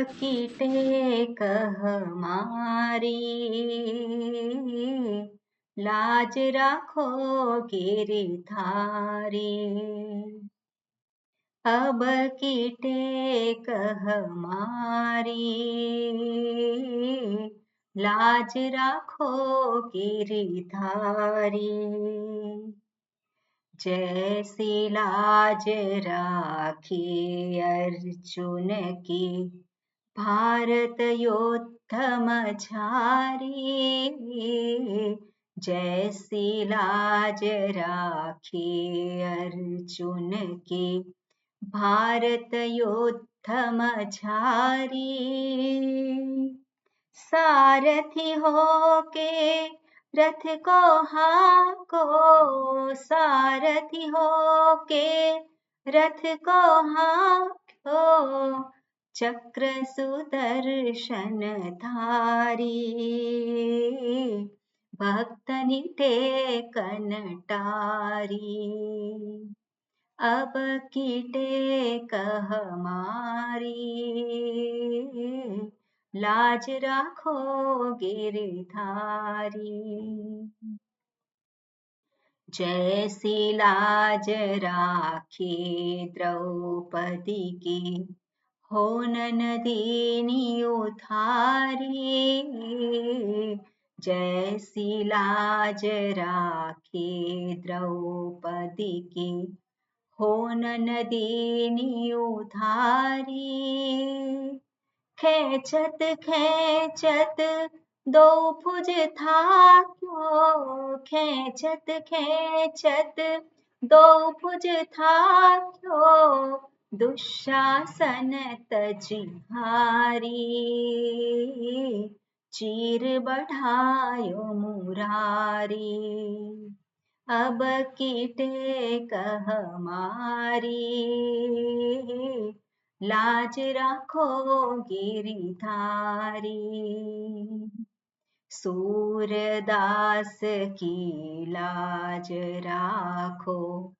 की टेक हमारी, लाज राखो गिरधारी। अब की टेक हमारी, लाज राखो गिरधारी। जैसी लाज राखी अर्जुन की, भारत योद्धम झारी। जैसी लाज राखी अर्जुन की, भारत योद्धम झारी। सारथी हो के रथ को हाको, सारथी हो के रथ को हाको। चक्र सुदर्शन धारी, भक्तनि टेकन टारी। अब की टेक हमारी, लाज राखो गिरधारी। जैसी लाज राखी द्रौपदी की, हो नंदिनी उधारी। जैसी लाज राखी द्रौपदी की, हो नंदिनी उधारी। खेचत खेचत दो भुज थाक्यो, खेचत खेचत दो भुज थाक्यो। दुशासन तजिहारी, चीर बढ़ायो मुरारी। अब की टेक हमारी, लाज राखो गिरधारी। सूरदास की लाज राखो,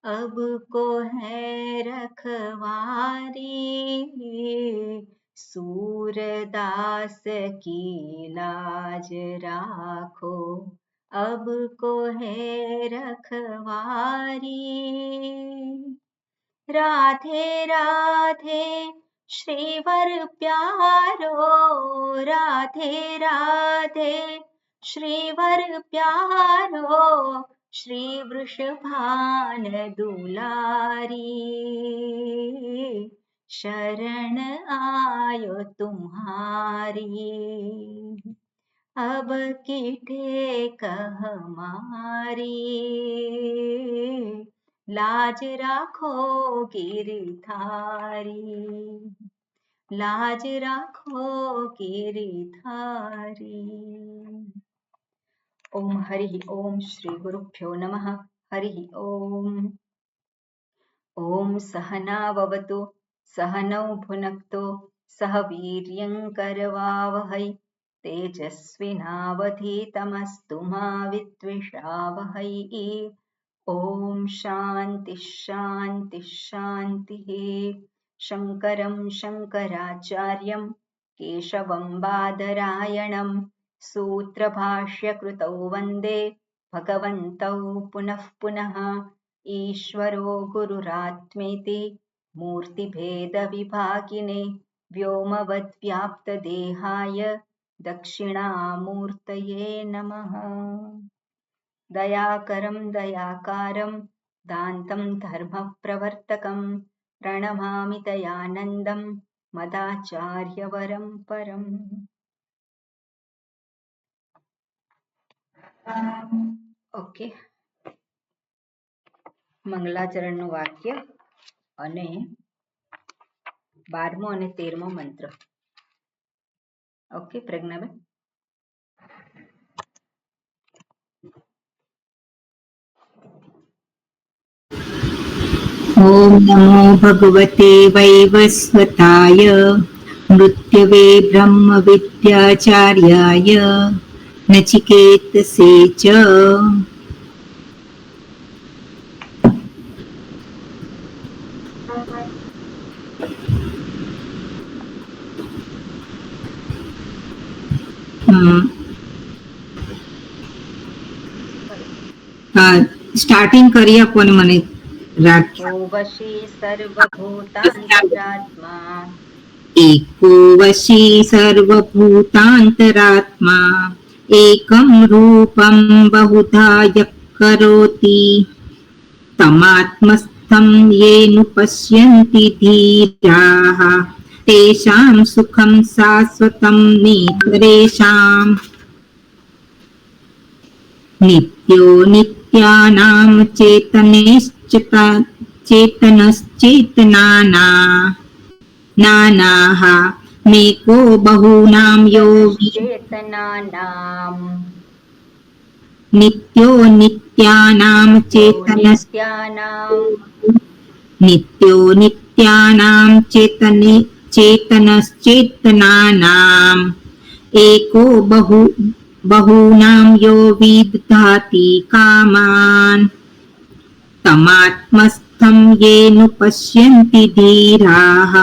अब को है रखवारी। सूरदास की लाज राखो, अब को है रखवारी। राधे राधे श्रीवर प्यारो, राधे राधे श्रीवर प्यारो। श्री वृषभान दुलारी, शरण आयो तुम्हारी। अब की टेक हमारी, लाज राखो गिरधारी। लाज राखो गिरधारी। ओम हरि ओम श्री गुरुभ्यो नमः। हरि ओम। ओम सहनाववतु सहनौ भुनक्तु सह वीर्यं करवावहै। तेजस्विनावधीतमस्तु मा विद्विषावहै। ओम शांति शांति शांतिः। शंकरं शंकराचार्यं केशवं बादरायणं सूत्रभाष्यकृतौ वन्दे भगवन्तौ पुनः पुनः। ईश्वरो गुरुरात्मेति मूर्तिभेदविभागिने व्योमवद्व्याप्तदेहाय दक्षिणामूर्तये नमः। दयाकरं दयाकारं दान्तं धर्मप्रवर्तकं प्रणमामि दयानन्दं मदाचार्यवरं परम्। ओके, મંગલાચરણનું વાક્ય અને 12મો અને 13મો મંત્ર. ઓકે પ્રજ્ઞાબેન. ओम नमो भगवते वैवस्वताय मृत्यवे ब्रह्म विद्याचार्याय नचिकेतसे च। સ્ટાર્ટિંગ કરી આપો ને મને एको वशी सर्वभूतान्तरात्मा एको वशी सर्वभूतान्तरात्मा एकं रूपं बहुधा यः करोति तमात्मस्थं येन पश्यन्ति धीराः तेषां सुखं शाश्वतं नेतरेषाम् नित्यो नित्यानां चेतनश्चेतनाना नानाः मेको बहूनां यो चेतनानाम् नित्यो नित्यानां चेतनश्चेतनानाम् एको बहूनां यो विदधाति कामान् तमात्मस्थं येन पश्यन्ति धीराः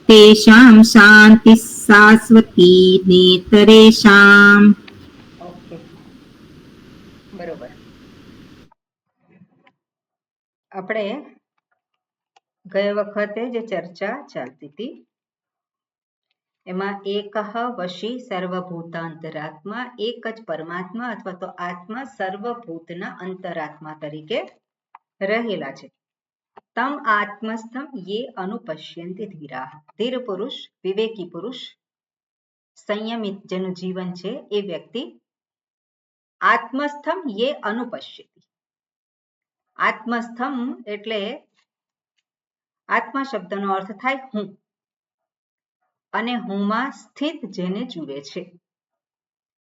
तेषां शान्तिः शाश्वती नेतरेषाम्. ઓકે, બરોબર. આપણે ગયા વખતે જે ચર્ચા ચાલતી હતી એમાં એકઃ વશી સર્વભૂતાંતરાત્મા, એક જ પરમાત્મા અથવા તો આત્મા સર્વભૂતના અંતરાત્મા તરીકે રહેલા છે. તમ આત્મસ્થમ યે અનુપશ્યંતિ ધીરાઃ, ધીર પુરુષ, વિવેકી પુરુષ, સંયમિત જેનું જીવન છે એ વ્યક્તિ આત્મસ્થમ યે અનુપશ્યતિ. આત્મસ્થમ એટલે આત્મા શબ્દનો અર્થ થાય હું, અને હુંમાં સ્થિત જેને જુએ છે.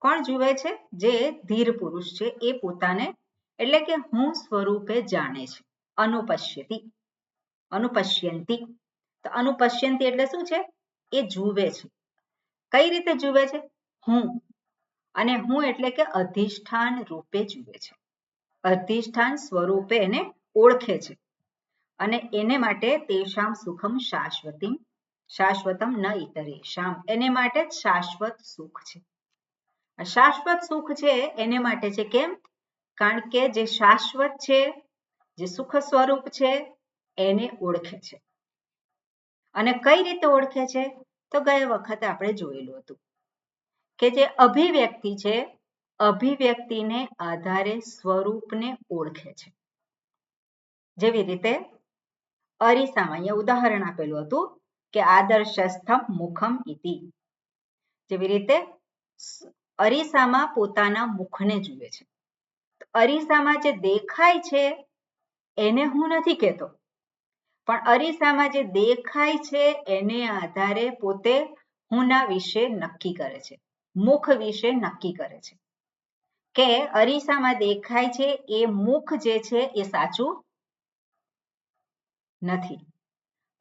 કોણ જુએ છે? જે ધીર પુરુષ છે એ પોતાને એટલે કે હું સ્વરૂપે જાણે છે. અનુપશ્યતિ, અનુપશ્યંતિ. તો અનુપશ્યંતિ એટલે શું છે? એ જુએ છે. કઈ રીતે જુએ છે? હું, અને હું એટલે કે અધિષ્ઠાન રૂપે જુએ છે. અધિષ્ઠાન સ્વરૂપે એને ઓળખે છે, અને એને માટે તેષામ સુખમ શાશ્વતમ ન ઇતરેષામ, એને માટે શાશ્વત સુખ છે. શાશ્વત સુખ છે એને માટે છે. કેમ? કારણ કે જે શાશ્વત છે, જે સુખ સ્વરૂપ છે એને ઓળખે છે. અને કઈ રીતે ઓળખે છે? તો ગયા વખતે આપણે જોયેલું હતું કે જે અભિવ્યક્તિ છે, અભિવ્યક્તિને આધારે સ્વરૂપને ઓળખે છે. જેવી રીતે અરીસામાં અહીંયા ઉદાહરણ આપેલું હતું કે આદર્શસ્થમ મુખમ ઇતિ. જેવી રીતે અરીસામાં પોતાના મુખને જુએ છે. અરીસામાં જે દેખાય છે એને હું નથી કહેતો, પણ અરીસામાં જે દેખાય છે એને આધારે પોતે હુંના વિશે નક્કી કરે છે, મુખ વિશે નક્કી કરે છે કે અરીસામાં દેખાય છે એ મુખ જે છે એ સાચું નથી.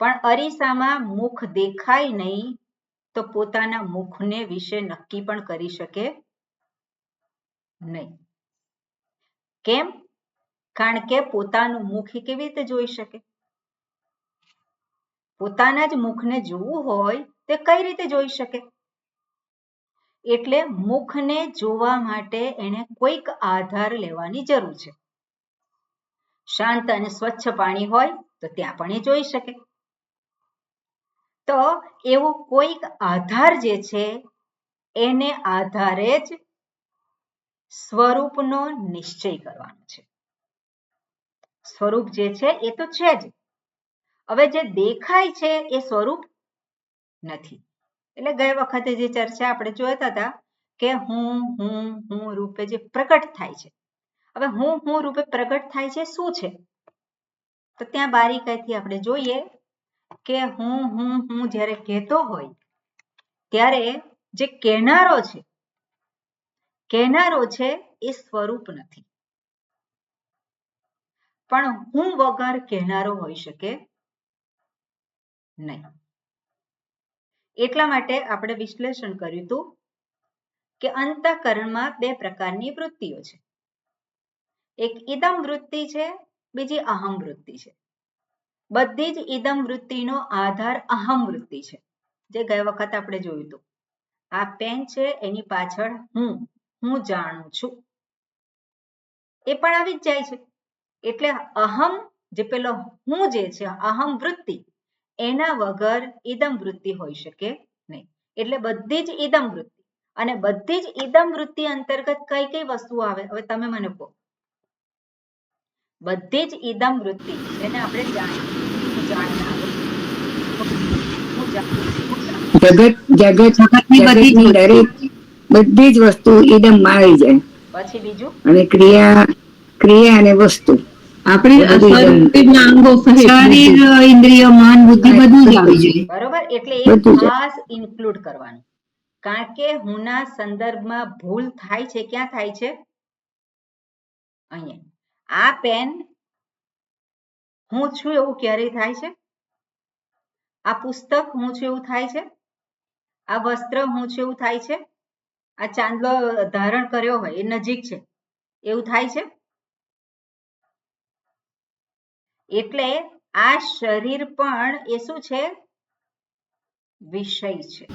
પણ અરીસામાં મુખ દેખાય નહીં તો પોતાના મુખને વિશે નક્કી પણ કરી શકે નહીં. કેમ? કારણ કે પોતાનું મુખ કેવી રીતે જોઈ શકે? પોતાના જ મુખને જોવું હોય તે કઈ રીતે જોઈ શકે? એટલે મુખને જોવા માટે એને કોઈક આધાર લેવાની જરૂર છે. શાંત અને સ્વચ્છ પાણી હોય તો ત્યાં પણ એ જોઈ શકે. તો એવો કોઈક આધાર જે છે એને આધારે જ સ્વરૂપનો નિશ્ચય કરવાનો છે. સ્વરૂપ જે છે એ તો છે જ. હવે જે દેખાય છે એ સ્વરૂપ નથી. એટલે ગયા વખતે જે ચર્ચા આપણે જોતા હતા કે હું રૂપે જે પ્રગટ થાય છે. હવે હું રૂપે પ્રગટ થાય છે શું છે? તો ત્યાં બારીકાઈથી આપણે જોઈએ કે હું જ્યારે કહેતો હોય ત્યારે જે કહેનારો છે એ સ્વરૂપ નથી, પણ હું વગર કહેનારો હોઈ શકે નહીં. એટલા માટે આપણે વિશ્લેષણ કર્યું હતું કે અંતઃકરણમાં બે પ્રકારની વૃત્તિઓ છે. એક ઇદમ વૃત્તિ છે, બીજી અહમ વૃત્તિ છે. બધી જ ઇદમ વૃત્તિનો આધાર અહમ વૃત્તિ છે, જે ગયા વખત આપણે જોયું હતું. આ પેન છે એની પાછળ હું જાણું છું એ પણ આવી જ જાય છે. એટલે અહમ જે પેલો હું જે છે અહમ વૃત્તિ એના વગર ઇદમ વૃત્તિ હોઈ શકે નહીં. એટલે બધી જ ઇદમ વૃત્તિ અને બધી જ ઇદમ વૃત્તિ અંતર્ગત કઈ કઈ વસ્તુઓ આવે હવે તમે મને કહો. બધી જ ઇદમ વૃત્તિ જેને આપણે જગતની દરેક બધી જ વસ્તુ ઇદમ માં આવી જાય. પછી બીજું અને ક્રિયા અને વસ્તુ આપણી અંગો શરીર ઇન્દ્રિય મન બુદ્ધિ બધું જ આવી જાય. બરોબર. એટલે એ ખાસ ઇન્ક્લુડ કરવાનું કારણ કે હુંના સંદર્ભમાં ભૂલ થાય છે. ક્યાં થાય છે? અહીંયા. આ પેન હું છું એવું ક્યારે થાય છે? આ પુસ્તક હું છું એવું થાય છે? આ વસ્ત્ર હું છું એવું થાય છે? આ ચાંદલો ધારણ કર્યો હોય એ નજીક છે એવું થાય છે? એટલે આ શરીર પણ એ શું છે? વિષય છે.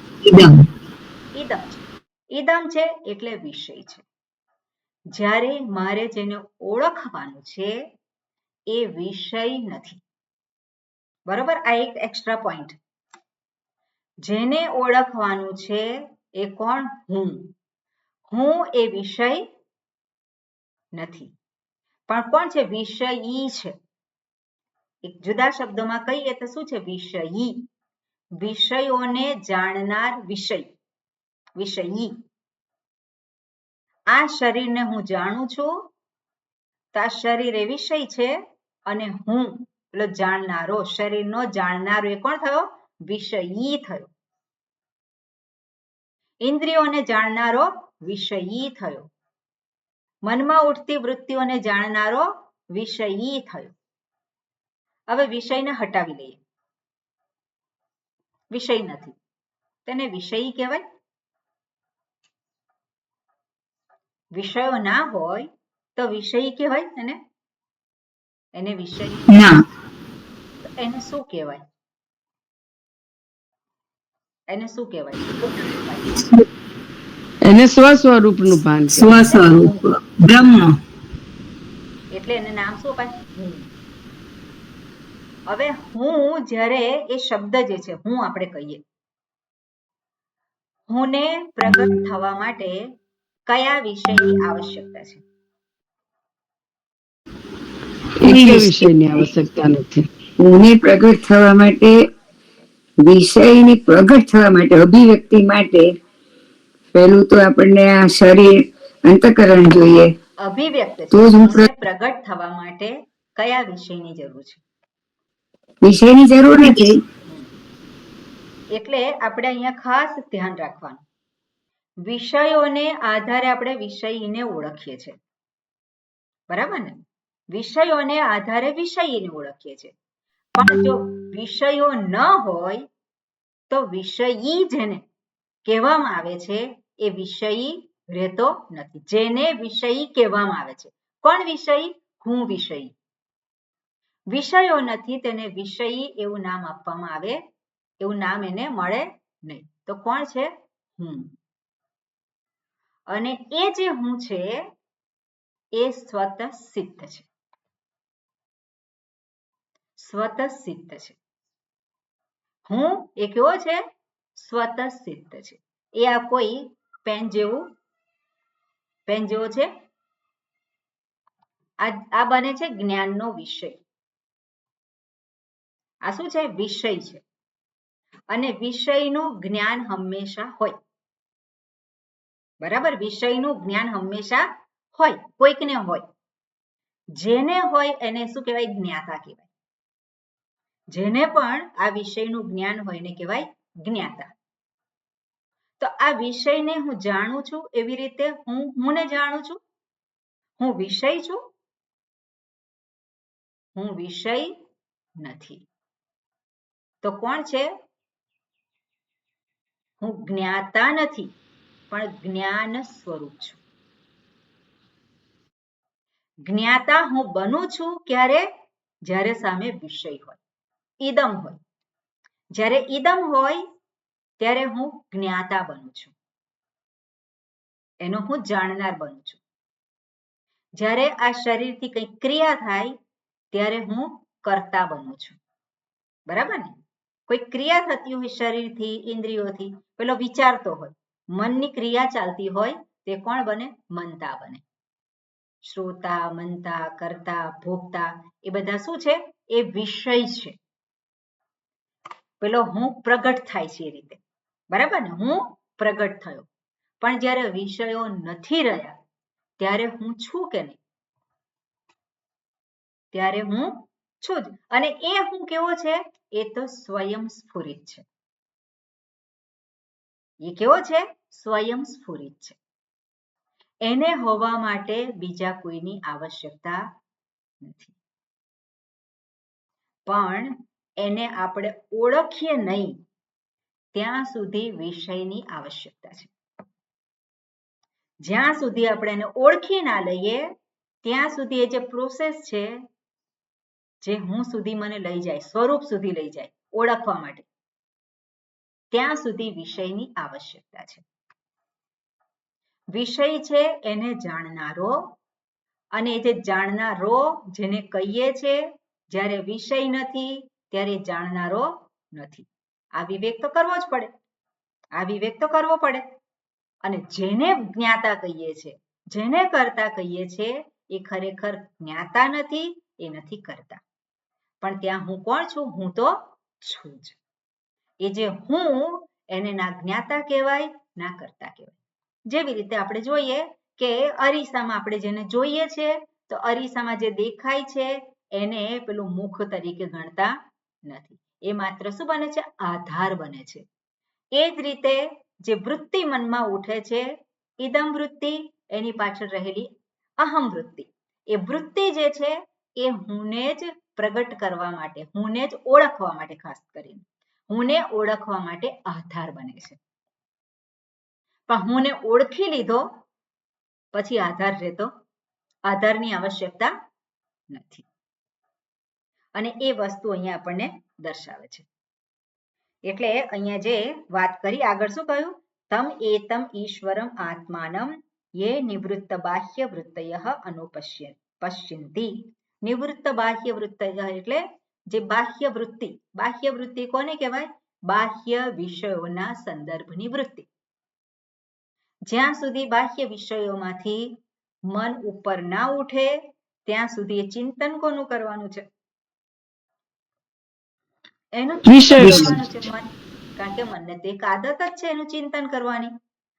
ઇદમ છે એટલે વિષય છે. જ્યારે મારે જેને ઓળખવાનું છે એ વિષય નથી. બરોબર. આ એક એક્સ્ટ્રા પોઈન્ટ. જેને ઓળખવાનું છે એ કોણ? હું એ વિષય નથી પણ કોણ છે? વિષયી છે. એક જુદા શબ્દોમાં કહીએ તો શું છે? વિષયી. વિષયોને જાણનાર વિષયી. આ શરીરને હું જાણું છું તો આ શરીર એ વિષય છે અને હું એટલે જાણનારો શરીરનો જાણનારો એ કોણ થયો? વિષયી થયો. ઇન્દ્રિયોને જાણનારો વિષયી થયો. મનમાં ઉઠતી વૃત્તિઓને જાણનારો વિષયી થયો. હવે વિષયને હટાવી લઈએ. વિષય નથી તેને વિષયી કહેવાય? વિષયો ના હોય તો વિષયી કહેવાય એને વિષય ના. એને શું કહેવાય? એને સ્વસ્વરૂપનું ભાન. સ્વસ્વરૂપ બ્રહ્મ. એટલે એને નામ શું અપાય? હું. હવે હું જ્યારે એ શબ્દ જે છે હું આપણે કહીએ હુંને પ્રગટ થવા માટે કયા વિષયની આવશ્યકતા છે? એક વિષયની આવશ્યકતા નથી. હુંને પ્રગટ થવા માટે વિષયની પ્રગટ થવા માટે અભિવ્યક્તિ માટે પહેલું તો આપણને આ શરીર અંતઃકરણ જોઈએ. અભિવ્યક્ત પ્રગટ થવા માટે કયા વિષયની જરૂર છે? વિષયની જરૂર નથી. એટલે આપણે અહીંયા ખાસ ધ્યાન રાખવાનું વિષયોને આધારે આપણે વિષયીને ઓળખીએ છીએ. બરાબર ને? વિષયોને આધારે વિષયીને ઓળખીએ છીએ. પણ જો વિષયો ન હોય તો વિષયી જેને કહેવામાં આવે છે એ વિષયી રહેતો નથી. જેને વિષયી કહેવામાં આવે છે કોણ વિષયી? હું વિષયી. વિષયો નથી તેને વિષયી એવું નામ આપવામાં આવે એવું નામ એને મળે નહીં. તો કોણ છે? હું. અને એ જે હું છે એ સ્વતઃસિદ્ધ છે. સ્વતઃસિદ્ધ છે. હું એ કેવો છે? સ્વતઃસિદ્ધ છે. એ આ કોઈ પેન જેવો છે. આ બને છે જ્ઞાનનો વિષય. આ શું છે? વિષય છે. અને વિષયનું જ્ઞાન હંમેશા હોય. બરાબર? વિષયનું જ્ઞાન હંમેશા હોય. કોઈકને હોય. જેને હોય એને શું કહેવાય? જ્ઞાતા કહેવાય. જેને પણ આ વિષયનું જ્ઞાન હોય એને કહેવાય જ્ઞાતા. તો આ વિષયને હું જાણું છું એવી રીતે હુંને જાણું છું. હું વિષય છું? હું વિષય નથી. તો કોણ છે? હું જ્ઞાતા નથી પણ જ્ઞાન સ્વરૂપ છું. જ્ઞાતા હું બનું છું ક્યારે? જ્યારે સામે વિષય હોય, ઇદમ હોય. જ્યારે ઇદમ હોય ત્યારે હું જ્ઞાતા બનું છું. એનો હું જાણનાર બનું છું. જ્યારે આ શરીરથી કંઈક ક્રિયા થાય ત્યારે હું કર્તા બનું છું. બરાબર ને? કોઈ ક્રિયા થતી હોય શરીરથી, ઇન્દ્રિયોથી, પેલો વિચારતો હોય, મનની ક્રિયા ચાલતી હોય તે કોણ બને? મનતા બને. શ્રોતા, મનતા, કર્તા, ભોગતા એ બધા શું છે? એ વિષય છે. પેલો હું પ્રગટ થાય છે એ રીતે. બરાબર ને? હું પ્રગટ થયો. પણ જ્યારે વિષયો નથી રહ્યા ત્યારે હું છું કે નહીં? ત્યારે હું છું જ. અને એ હું કેવો છે? એ તો સ્વયં સ્ફુરિત છે. એ કેવો છે? સ્વયં સ્ફુરિત છે. એને હોવા માટે બીજા કોઈની આવશ્યકતા નથી. પણ એને આપણે ઓળખીએ નહીં ત્યાં સુધી વિષયની આવશ્યકતા છે. જ્યાં સુધી આપણે એને ઓળખી ના લઈએ ત્યાં સુધી એ જે પ્રોસેસ છે જે હું સુધી મને લઈ જાય, સ્વરૂપ સુધી લઈ જાય ઓળખવા માટે, ત્યાં સુધી વિષયની આવશ્યકતા છે. વિષય છે એને જાણનારો, અને જે જાણનારો જેને કહીએ છે, જ્યારે વિષય નથી ત્યારે જાણનારો નથી. આ વિવેક તો કરવો જ પડે. આ વિવેક તો કરવો પડે. અને જેને જ્ઞાતા કહીએ છીએ, જેને કર્તા કહીએ છીએ, એ ખરેખર જ્ઞાતા નથી, એ નથી કરતા. પણ ત્યાં હું કોણ છું? હું તો છું જ. એ જે હું એને ના જ્ઞાતા કહેવાય ના કરતા કહેવાય. જેવી રીતે આપણે જોઈએ કે અરીસામાં આપણે જેને જોઈએ છે તો અરીસામાં જે દેખાય છે એને પેલું મુખ તરીકે ગણતા નથી. એ માત્ર શું બને છે? આધાર બને છે. એ જ રીતે જે વૃત્તિ મનમાં ઉઠે છે, ઇદમ વૃત્તિ, એની પાછળ રહેલી અહમ વૃત્તિ, એ વૃત્તિ જે છે એ હુંને જ પ્રગટ કરવા માટે, હુંને જ ઓળખવા માટે, ખાસ કરીને હુંને ઓળખવા માટે આધાર બને છે. પણ હુંને ઓળખી લીધો પછી આધાર રહેતો, આધારની આવશ્યકતા નથી. અને એ વસ્તુ અહીંયા આપણને દર્શાવે છે. એટલે અહીંયા જે વાત કરી આગળ શું કહ્યું? તમ એતમ ઈશ્વરમ આત્માનમ યે નિવૃત્ત બાહ્ય વૃત્તયઃ અનુપશ્યન્તિ. નિવૃત્ત બાહ્ય વૃત્તયઃ એટલે જે બાહ્ય વૃત્તિ. બાહ્ય વૃત્તિ કોને કહેવાય? બાહ્ય વિષયોના સંદર્ભની વૃત્તિ. જ્યાં સુધી બાહ્ય વિષયોમાંથી મન ઉપર ના ઉઠે ત્યાં સુધી ચિંતન કોનું કરવાનું છે? એનું ચિંતન કરવાનું છે મન. કારણ કે મનને તો એક આદત જ છે એનું ચિંતન કરવાની,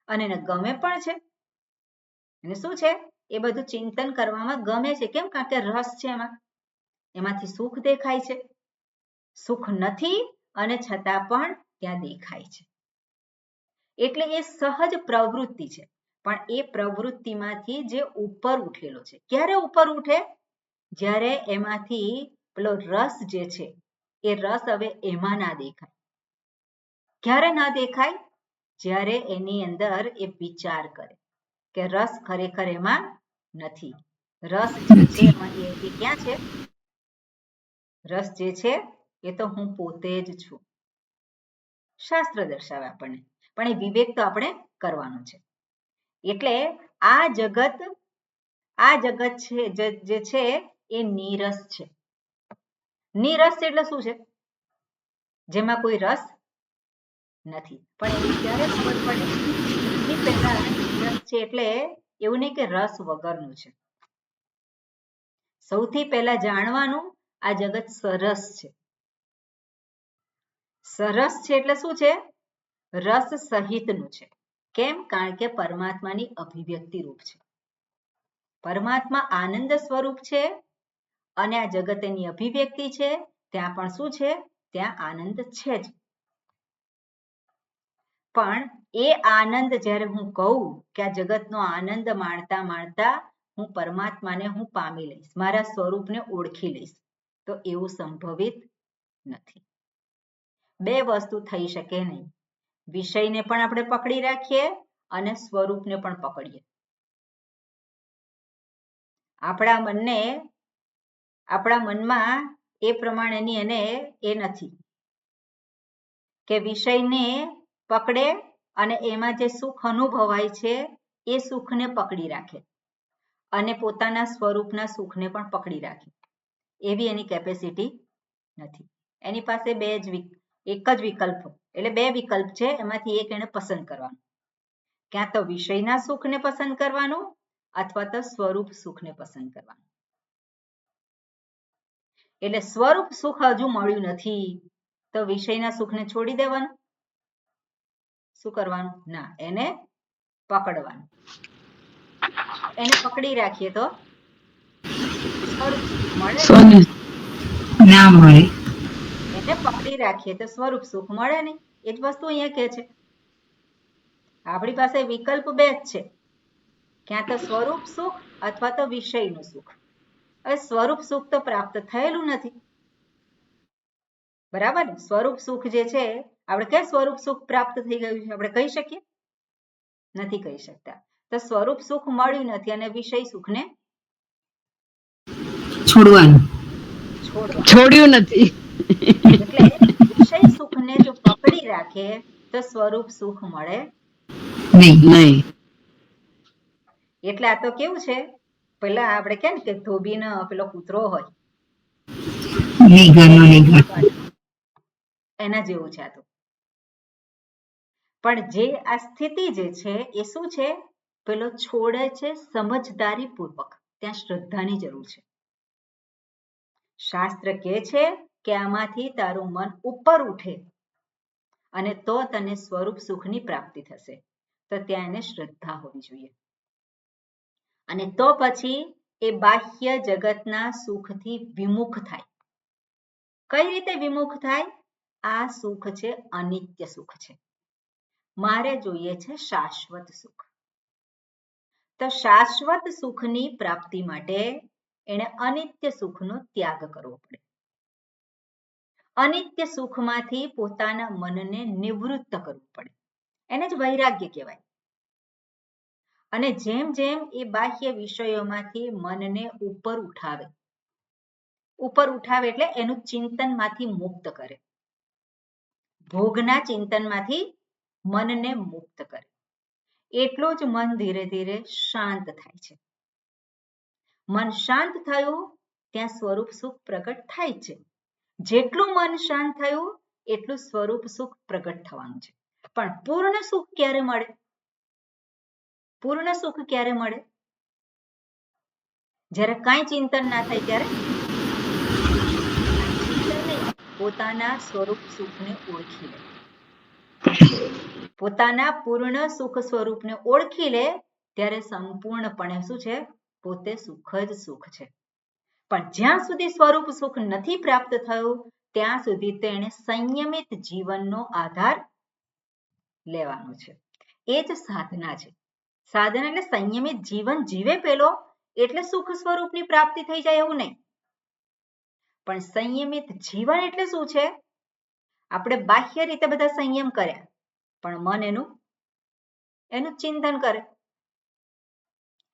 અને એને ગમે પણ છે. અને શું છે? એ બધું ચિંતન કરવામાં ગમે છે. કેમ? કારણ કે રસ છે એમાં. એમાંથી સુખ દેખાય છે. સુખ નથી અને છતાં પણ ત્યાં દેખાય છે. એટલે એ સહજ પ્રવૃત્તિ છે. પણ એ પ્રવૃત્તિમાંથી જે ઉપર ઉઠેલો છે, ક્યારે ઉપર ઉઠે? જ્યારે એમાંથી પેલો રસ જે છે એ રસ હવે એમાં ના દેખાય. ક્યારે ના દેખાય? જ્યારે એની અંદર એ વિચાર કરે કે રસ ખરેખર એમાં નથી. રસ જે છે એ ક્યાં છે? રસ જે છે એ તો હું પોતે જ છું. શાસ્ત્ર દર્શાવે આપણને. પણ એ વિવેક તો આપણે કરવાનો છે. એટલે આ જગત છે જે છે એ નીરસ છે. નીરસ એટલે શું છે? જેમાં કોઈ રસ નથી. પણ એની ક્યારે ખબર પડે? એની પહેલા નીરસ છે એટલે એવું નહીં કે રસ વગરનું છે. સૌથી પહેલા જાણવાનું આ જગત સરસ છે. સરસ છે એટલે શું છે? રસ સહિતનું છે. કેમ? કારણ કે પરમાત્માની અભિવ્યક્તિ રૂપ છે. પરમાત્મા આનંદ સ્વરૂપ છે અને આ જગત એની અભિવ્યક્તિ છે. ત્યાં પણ શું છે? ત્યાં આનંદ છે જ. પણ એ આનંદ જ્યારે હું કહું કે આ જગતનો આનંદ માણતા માણતા હું પરમાત્માને હું પામી લઈશ, મારા સ્વરૂપને ઓળખી લઈશ, તો એવું સંભવિત નથી. બે વસ્તુ થઈ શકે નહીં. વિષયને પણ આપણે પકડી રાખીએ અને સ્વરૂપને પણ પકડીએ. આપણા મનમાં એ પ્રમાણેની એને એ નથી કે વિષયને પકડે અને એમાં જે સુખ અનુભવાય છે એ સુખને પકડી રાખે અને પોતાના સ્વરૂપના સુખને પણ પકડી રાખે એવી એની કેપેસિટી નથી. એની પાસે એક જ વિકલ્પ એટલે બે વિકલ્પ છે, એમાંથી એક એને પસંદ કરવાનું. ક્યાં તો વિષયના સુખને પસંદ કરવાનું અથવા તો સ્વરૂપ સુખને પસંદ કરવાનું. એટલે સ્વરૂપ સુખ હજુ મળ્યું નથી તો વિષયના સુખને છોડી દેવાનું. શું કરવાનું? ના, એને પકડવાનું. એને પકડી રાખીએ તો સ્વરૂપ સુખ મળે ના મળે. એને પકડી રાખીએ તો સ્વરૂપ સુખ મળે નહીં. એ જ વસ્તુ અહીંયા કહે છે. આપણી પાસે વિકલ્પ બે જ છે, ક્યાં તો સ્વરૂપ સુખ અથવા તો વિષયનું સુખ. હવે સ્વરૂપ સુખ તો પ્રાપ્ત થયેલું નથી, બરાબર ને? સ્વરૂપ સુખ જે છે આપણે કે સ્વરૂપ સુખ પ્રાપ્ત થઈ ગયું છે આપણે કહી શકીએ? નથી કહી શકતા. તો સ્વરૂપ સુખ મળ્યું નથી અને વિષય સુખને છોડ્યું નથી. એટલે વિષય સુખને જો પકડી રાખે તો સ્વરૂપ સુખ મળે નહીં. એટલે આ તો કેવું છે, પેલા આપણે કેમ કે ધોબીનો પેલો કૂતરો હોય એના જેવું છે આ તો. પણ જે આ સ્થિતિ જે છે એ શું છે, પેલો છોડે છે સમજદારી પૂર્વક. ત્યાં શ્રદ્ધાની જરૂર છે. શાસ્ત્ર કહે છે કે આમાંથી તારું મન ઉપર ઉઠે અને તો તને સ્વરૂપ સુખની પ્રાપ્તિ થશે. તો ત્યાં એને શ્રદ્ધા હોવી જોઈએ. અને તો પછી એ બાહ્ય જગતના સુખથી વિમુખ થાય. કઈ રીતે વિમુખ થાય? આ સુખ છે અનિત્ય સુખ છે, મારે જોઈએ છે શાશ્વત સુખ. તો શાશ્વત સુખની પ્રાપ્તિ માટે એને અનિત્ય સુખનો ત્યાગ કરવો પડે. અનિત્ય સુખમાંથી પોતાના મનને નિવૃત્ત કરવું પડે. એને જ વૈરાગ્ય કહેવાય. અને જેમ જેમ એ બાહ્ય વિષયોમાંથી મનને ઉપર ઉઠાવે એટલે એનું ચિંતનમાંથી મુક્ત કરે. ભોગના ચિંતનમાંથી મનને મુક્ત કરે. એટલું જ મન ધીરે ધીરે શાંત થાય છે. મન શાંત થયું ત્યાં સ્વરૂપ સુખ પ્રગટ થાય છે. જેટલું મન શાંત થયું એટલું સ્વરૂપ સુખ પ્રગટ થવાનું છે. પણ પૂર્ણ સુખ ક્યારે મળે? પૂર્ણ સુખ ક્યારે મળે? જ્યારે કાંઈ ચિંતન ના થાય ત્યારે. પોતાના સ્વરૂપ સુખને ઓળખી લે. પોતાના પૂર્ણ સુખ સ્વરૂપને ઓળખી લે ત્યારે સંપૂર્ણપણે શું છે? પોતે સુખ જ સુખ છે. પણ જ્યાં સુધી સ્વરૂપ સુખ નથી પ્રાપ્ત થયું ત્યાં સુધી તેને સંયમિત જીવનનો આધાર લેવાનો છે. એ જ સાધના છે. સાધના એટલે સંયમિત જીવન જીવે પેલો એટલે સુખ સ્વરૂપની પ્રાપ્તિ થઈ જાય એવું નહીં. પણ સંયમિત જીવન એટલે શું છે? આપણે બાહ્ય રીતે બધા સંયમ કર્યા પણ મન એનું ચિંતન કરે.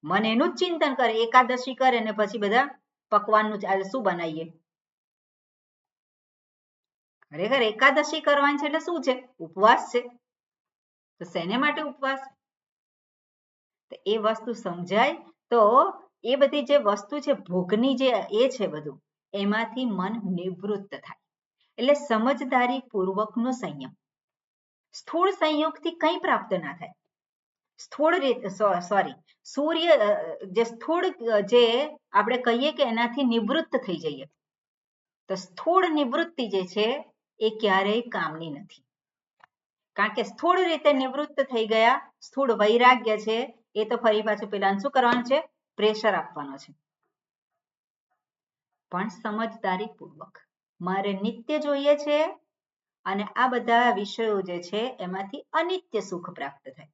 મન એનું જ ચિંતન કરે. એકાદશી કરે ને પછી બધા પકવાનનું શું બનાવીએ? ખરેખર એકાદશી કરવાની છે એટલે શું છે? ઉપવાસ છે. તો શેને માટે ઉપવાસ? તો એ વસ્તુ સમજાય તો એ બધી જે વસ્તુ છે ભોગની જે એ છે બધું એમાંથી મન નિવૃત્ત થાય. એટલે સમજદારી પૂર્વકનો સંયમ. સ્થૂળ સંયોગથી કંઈ પ્રાપ્ત ના થાય. સૂર્ય જે સ્થૂળ જે આપણે કહીએ કે એનાથી નિવૃત્ત થઈ જઈએ તો સ્થૂળ નિવૃત્તિ જે છે એ ક્યારેય કામની નથી. કારણ કે સ્થૂળ રીતે નિવૃત્ત થઈ ગયા, સ્થૂળ વૈરાગ્ય છે એ તો ફરી પાછું પેલા શું કરવાનું છે? પ્રેશર આપવાનો છે. પણ સમજદારી પૂર્વક મારે નિત્ય જોઈએ છે અને આ બધા વિષયો જે છે એમાંથી અનિત્ય સુખ પ્રાપ્ત થાય.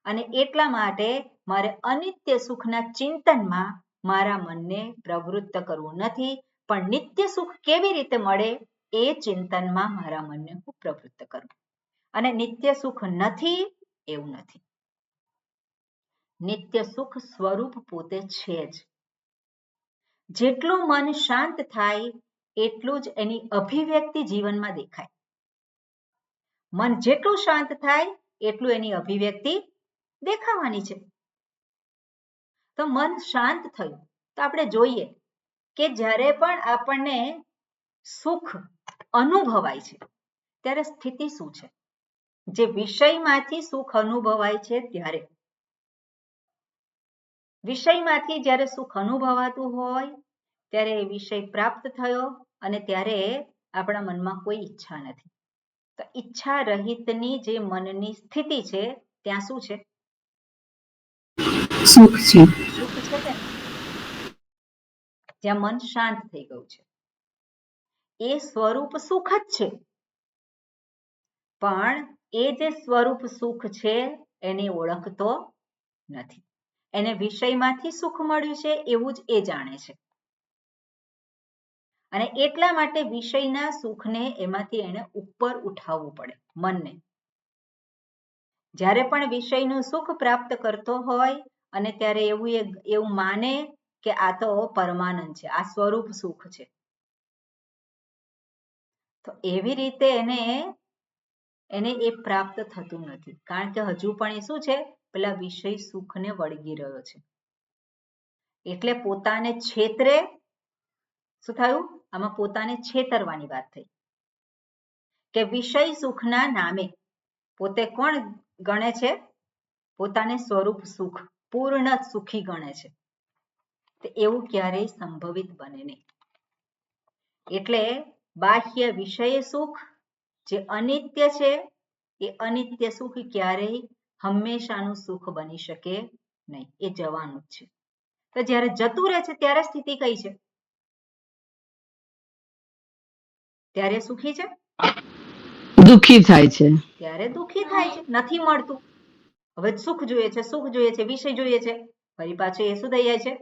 અને એટલા માટે મારે અનિત્ય સુખના ચિંતનમાં મારા મનને પ્રવૃત્ત કરવું નથી, પણ નિત્ય સુખ કેવી રીતે મળે એ ચિંતનમાં મારા મનને હું પ્રવૃત્ત કરું. અને નિત્ય સુખ નથી એવું નથી. નિત્ય સુખ સ્વરૂપ પોતે છે જ. જેટલું મન શાંત થાય એટલું જ એની અભિવ્યક્તિ જીવનમાં દેખાય. મન જેટલું શાંત થાય એટલું એની અભિવ્યક્તિ દેખાવાની છે. તો મન શાંત થયું. તો આપણે જોઈએ કે જ્યારે પણ આપણને સુખ અનુભવાય છે ત્યારે સ્થિતિ શું છે? જે વિષયમાંથી સુખ અનુભવાય છે ત્યારે વિષયમાંથી જ્યારે સુખ અનુભવાતું હોય ત્યારે એ વિષય પ્રાપ્ત થયો અને ત્યારે આપણા મનમાં કોઈ ઈચ્છા નથી. તો ઈચ્છા રહિતની જે મનની સ્થિતિ છે ત્યાં શું છે? સુખ છે. સુખ છે કે જ્યાં મન શાંત થઈ ગયું છે એ સ્વરૂપ સુખ જ છે. પણ એ જે સ્વરૂપ સુખ છે એની ઓળખતો નથી. એને વિષયમાંથી સુખ મળ્યું છે એવું જ એ જાણે છે અને એટલા માટે વિષયના સુખને એમાંથી એને ઉપર ઉઠાવવું પડે મનને. જ્યારે પણ વિષયનું સુખ પ્રાપ્ત કરતો હોય અને ત્યારે એવું માને કે આ તો પરમાનંદ છે, આ સ્વરૂપ સુખ છે, તો એવી રીતે એને એ પ્રાપ્ત થતું નથી. કારણ કે હજુ પણ એ શું છે? પેલા વિષય સુખને વળગી રહ્યો છે. એટલે પોતાને છેતરે. શું થયું? આમાં પોતાને છેતરવાની વાત થઈ કે વિષય સુખના નામે પોતે કોણ ગણે છે? પોતાને સ્વરૂપ સુખ પૂર્ણ સુખી ગણે છે. તો એવું ક્યારેય સંભવિત બને નહીં. એટલે બાહ્ય વિષય સુખ જે અનિત્ય છે એ અનિત્ય સુખ ક્યારેય હંમેશાનું સુખ બની શકે નહીં. એ જવાનું જ છે. તો જ્યારે જતું રહે છે ત્યારે સ્થિતિ કઈ છે? ત્યારે સુખી છે, દુઃખી થાય છે. ત્યારે દુઃખી થાય છે, નથી મળતું. હવે સુખ જોઈએ છે, સુખ જોઈએ છે, વિષય જોઈએ છે, ફરી પાછું એ શું થઈ જાય છે?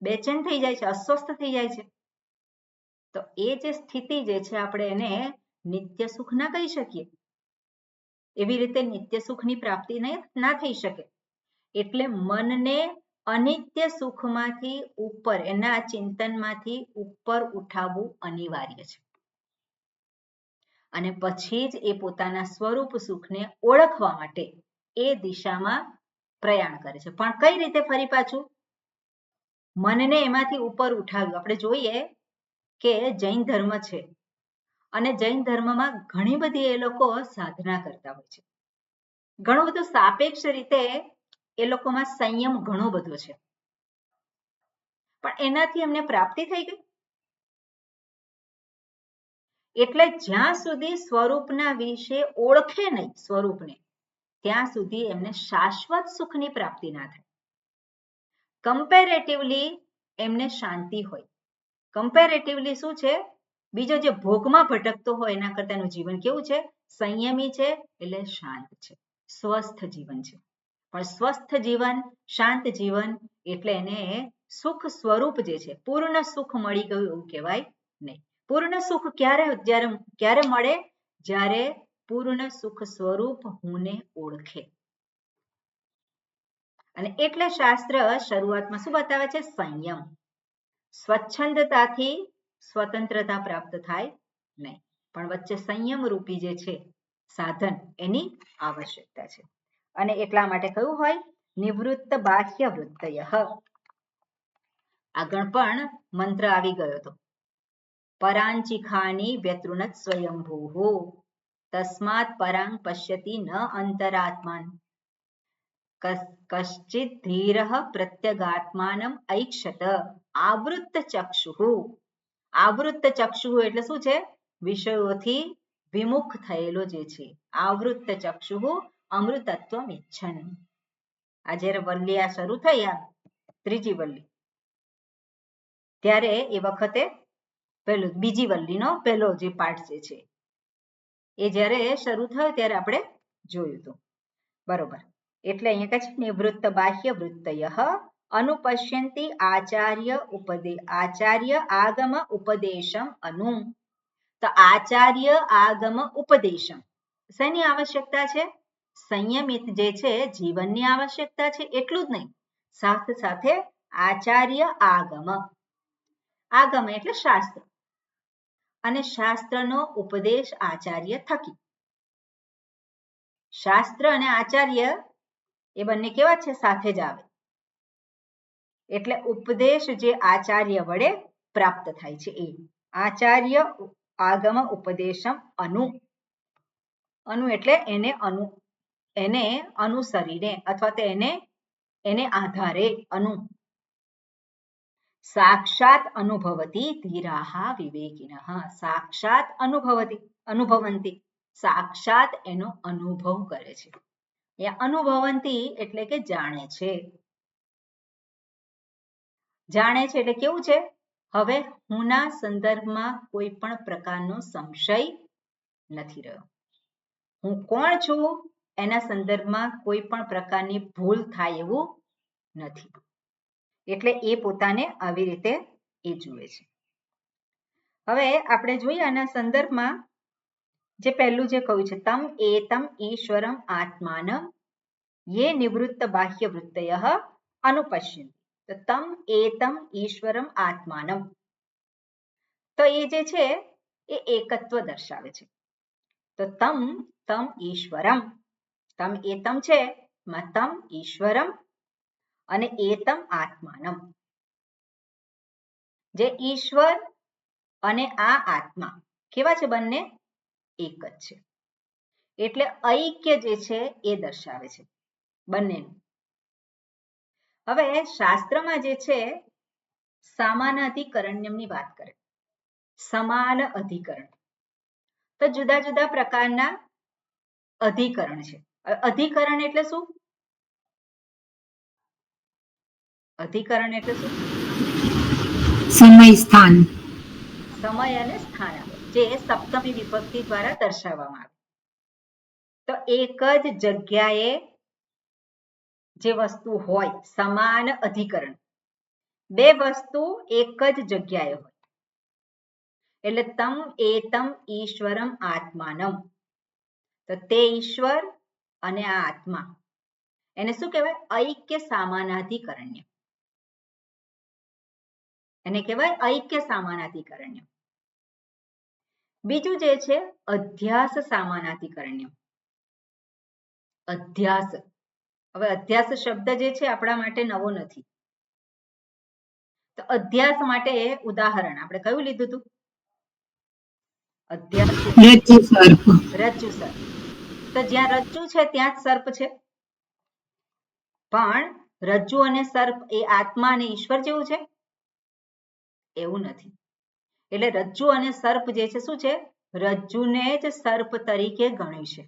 બેચેન થઈ જાય છે, અસ્વસ્થ થઈ જાય છે. તો એ જે સ્થિતિ જે છે આપણે એને નિત્ય સુખ ના કહી શકીએ. એવી રીતે નિત્ય સુખની પ્રાપ્તિ ના થઈ શકે. એટલે મનને અનિત્ય સુખમાંથી ઉપર એના ચિંતનમાંથી ઉપર ઉઠાવવું અનિવાર્ય છે અને પછી જ એ પોતાના સ્વરૂપ સુખને ઓળખવા માટે એ દિશામાં પ્રયાણ કરે છે. પણ કઈ રીતે? ફરી પાછું મનને એમાંથી ઉપર ઉઠાવ્યું. આપણે જોઈએ કે જૈન ધર્મ છે અને જૈન ધર્મમાં ઘણી બધી એ લોકો સાધના કરતા હોય છે. ઘણું બધું સાપેક્ષ રીતે એ લોકોમાં સંયમ ઘણો બધો છે, પણ એનાથી એમને પ્રાપ્તિ થઈ ગઈ. એટલે જ્યાં સુધી સ્વરૂપના વિશે ઓળખે નહીં સ્વરૂપને ત્યાં સુધી એમને શાશ્વત સુખની પ્રાપ્તિ ના થાય. કમ્પેરેટિવલી એમને શાંતિ હોય. કમ્પેરેટિવલી શું છે? બીજો જે ભોગમાં ભટકતો હોય એના કરતા એનું જીવન કેવું છે? સંયમી છે, એટલે શાંત છે, સ્વસ્થ જીવન છે. પણ સ્વસ્થ જીવન, શાંત જીવન એટલે એને સુખ સ્વરૂપ જે છે પૂર્ણ સુખ મળી ગયું એવું કહેવાય નહીં. પૂર્ણ સુખ ક્યારે મળે? જ્યારે પૂર્ણ સુખ સ્વરૂપ હુંને ઓળખે. અને એટલે શાસ્ત્ર શરૂઆતમાં શું બતાવે છે? સંયમ. સ્વચ્છંદતાથી સ્વતંત્રતા પ્રાપ્ત થાય નહીં, પણ વચ્ચે સંયમ રૂપી જે છે સાધન એની આવશ્યકતા છે. અને એટલા માટે કયું હોય? નિવૃત્ત બાહ્ય વૃત્તય. આગળ પણ મંત્ર આવી ગયો હતો. પરાંચિખાની વ્યતૃણત સ્વયંભૂ તસ્માત પરાંગ પશ્યતિ ન અંતરાત્માન કશ્ચિત ધીર પ્રત્યગાત્માનમ ઐક્ષત આવૃત્ત ચક્ષુ. આવૃત્ત ચક્ષુ એટલે શું છે? વિષયોથી વિમુખ થયેલો જે છે આવૃત્ત ચક્ષુ અમૃતત્વમ ઈચ્છન. આ જ્યારે વલ્લી આ શરૂ થઈ, આ ત્રીજી વલ્લી, ત્યારે એ વખતે બીજી વલ્લીનો પહેલો જે પાઠ જે છે એ જ્યારે શરૂ થયો ત્યારે આપણે જોયું હતું. બરોબર. એટલે અહીંયા કહે છે નિવૃત્ત બાહ્ય વૃત્તય અનુપશ્યંતિ આચાર્ય આગમ ઉપદેશમ અનુ. તો આચાર્ય આગમ ઉપદેશમ શેની આવશ્યકતા છે? સંયમિત જે છે જીવનની આવશ્યકતા છે. એટલું જ નહીં, સાથે સાથે આચાર્ય આગમ. આગમ એટલે શાસ્ત્ર અને શાસ્ત્રનો ઉપદેશ આચાર્ય થકી. શાસ્ત્ર અને આચાર્ય એ બંને કેવા છે? સાથે જ આવે. એટલે ઉપદેશ જે આચાર્ય વડે પ્રાપ્ત થાય છે એ આચાર્ય આગમ ઉપદેશમ અનુ એટલે એને અનુસરીને અથવા તો એને આધારે સાક્ષાત અનુભવતી ધીરાહા વિવેકિનઃ સાક્ષાત અનુભવંતી સાક્ષાત એનો અનુભવ કરે છે અનુભવંતી એટલે કે જાણે છે એટલે કેવું છે હવે હુંના સંદર્ભમાં કોઈ પણ પ્રકારનો સંશય નથી રહ્યો હું કોણ છું એના સંદર્ભમાં કોઈ પણ પ્રકારની ભૂલ થાય એવું નથી એટલે એ પોતાને આવી રીતે એ જુએ છે હવે આપણે જોઈએ આના સંદર્ભમાં જે પહેલું જે કહ્યું છે તમ એતમ ઈશ્વરમ આત્માનમ યે નિવૃત્ત બાહ્ય વૃત્તયઃ અનુપશ્યન્તિ તો તમ એતમ ઈશ્વરમ આત્માનમ તો એ જે છે એ એકત્વ દર્શાવે છે તો તમ ઈશ્વરમ તમ એતમ છે તમ ઈશ્વરમ અને એતમ આત્માનમ જે ઈશ્વર અને આ આત્મા કેવા છે બંને એક જ છે એટલે ઐક્ય જે છે એ દર્શાવે છે બંનેનું હવે શાસ્ત્રમાં જે છે સમાન અધિકરણ્યમની વાત કરે સમાન અધિકરણ તો જુદા જુદા પ્રકારના અધિકરણ છે અધિકરણ એટલે શું અધિકરણ એટલે શું સમય સ્થાન સમય અને સ્થાન જે સપ્તમી વિભક્તિ દ્વારા દર્શાવવામાં આવે તો એક જ જગ્યાએ જે વસ્તુ હોય સમાન અધિકરણ બે વસ્તુ એક જ જગ્યાએ હોય એટલે તમ એતમ ઈશ્વરમ આત્માનમ તો તે ઈશ્વર અને આ આત્મા એને શું કહેવાય ઐક્ય સમાનાધિકરણ્ય એને કહેવાય ઐક્ય સમાનાધિકરણ્ય બીજું જે છે અધ્યાસ સમાનાધિકરણ્ય અધ્યાસ હવે અધ્યાસ શબ્દ જે છે આપણા માટે નવો નથી તો અધ્યાસ માટે ઉદાહરણ આપણે કયું લીધું હતું અધ્યાસ રજ્જુ સર્પ તો જ્યાં રજ્જુ છે ત્યાં જ સર્પ છે પણ રજ્જુ અને સર્પ એ આત્મા અને ઈશ્વર જેવું છે એવું નથી એટલે રજ્જુ અને સર્પ જે છે શું છે રજ્જુને જ સર્પ તરીકે ગણ્યું છે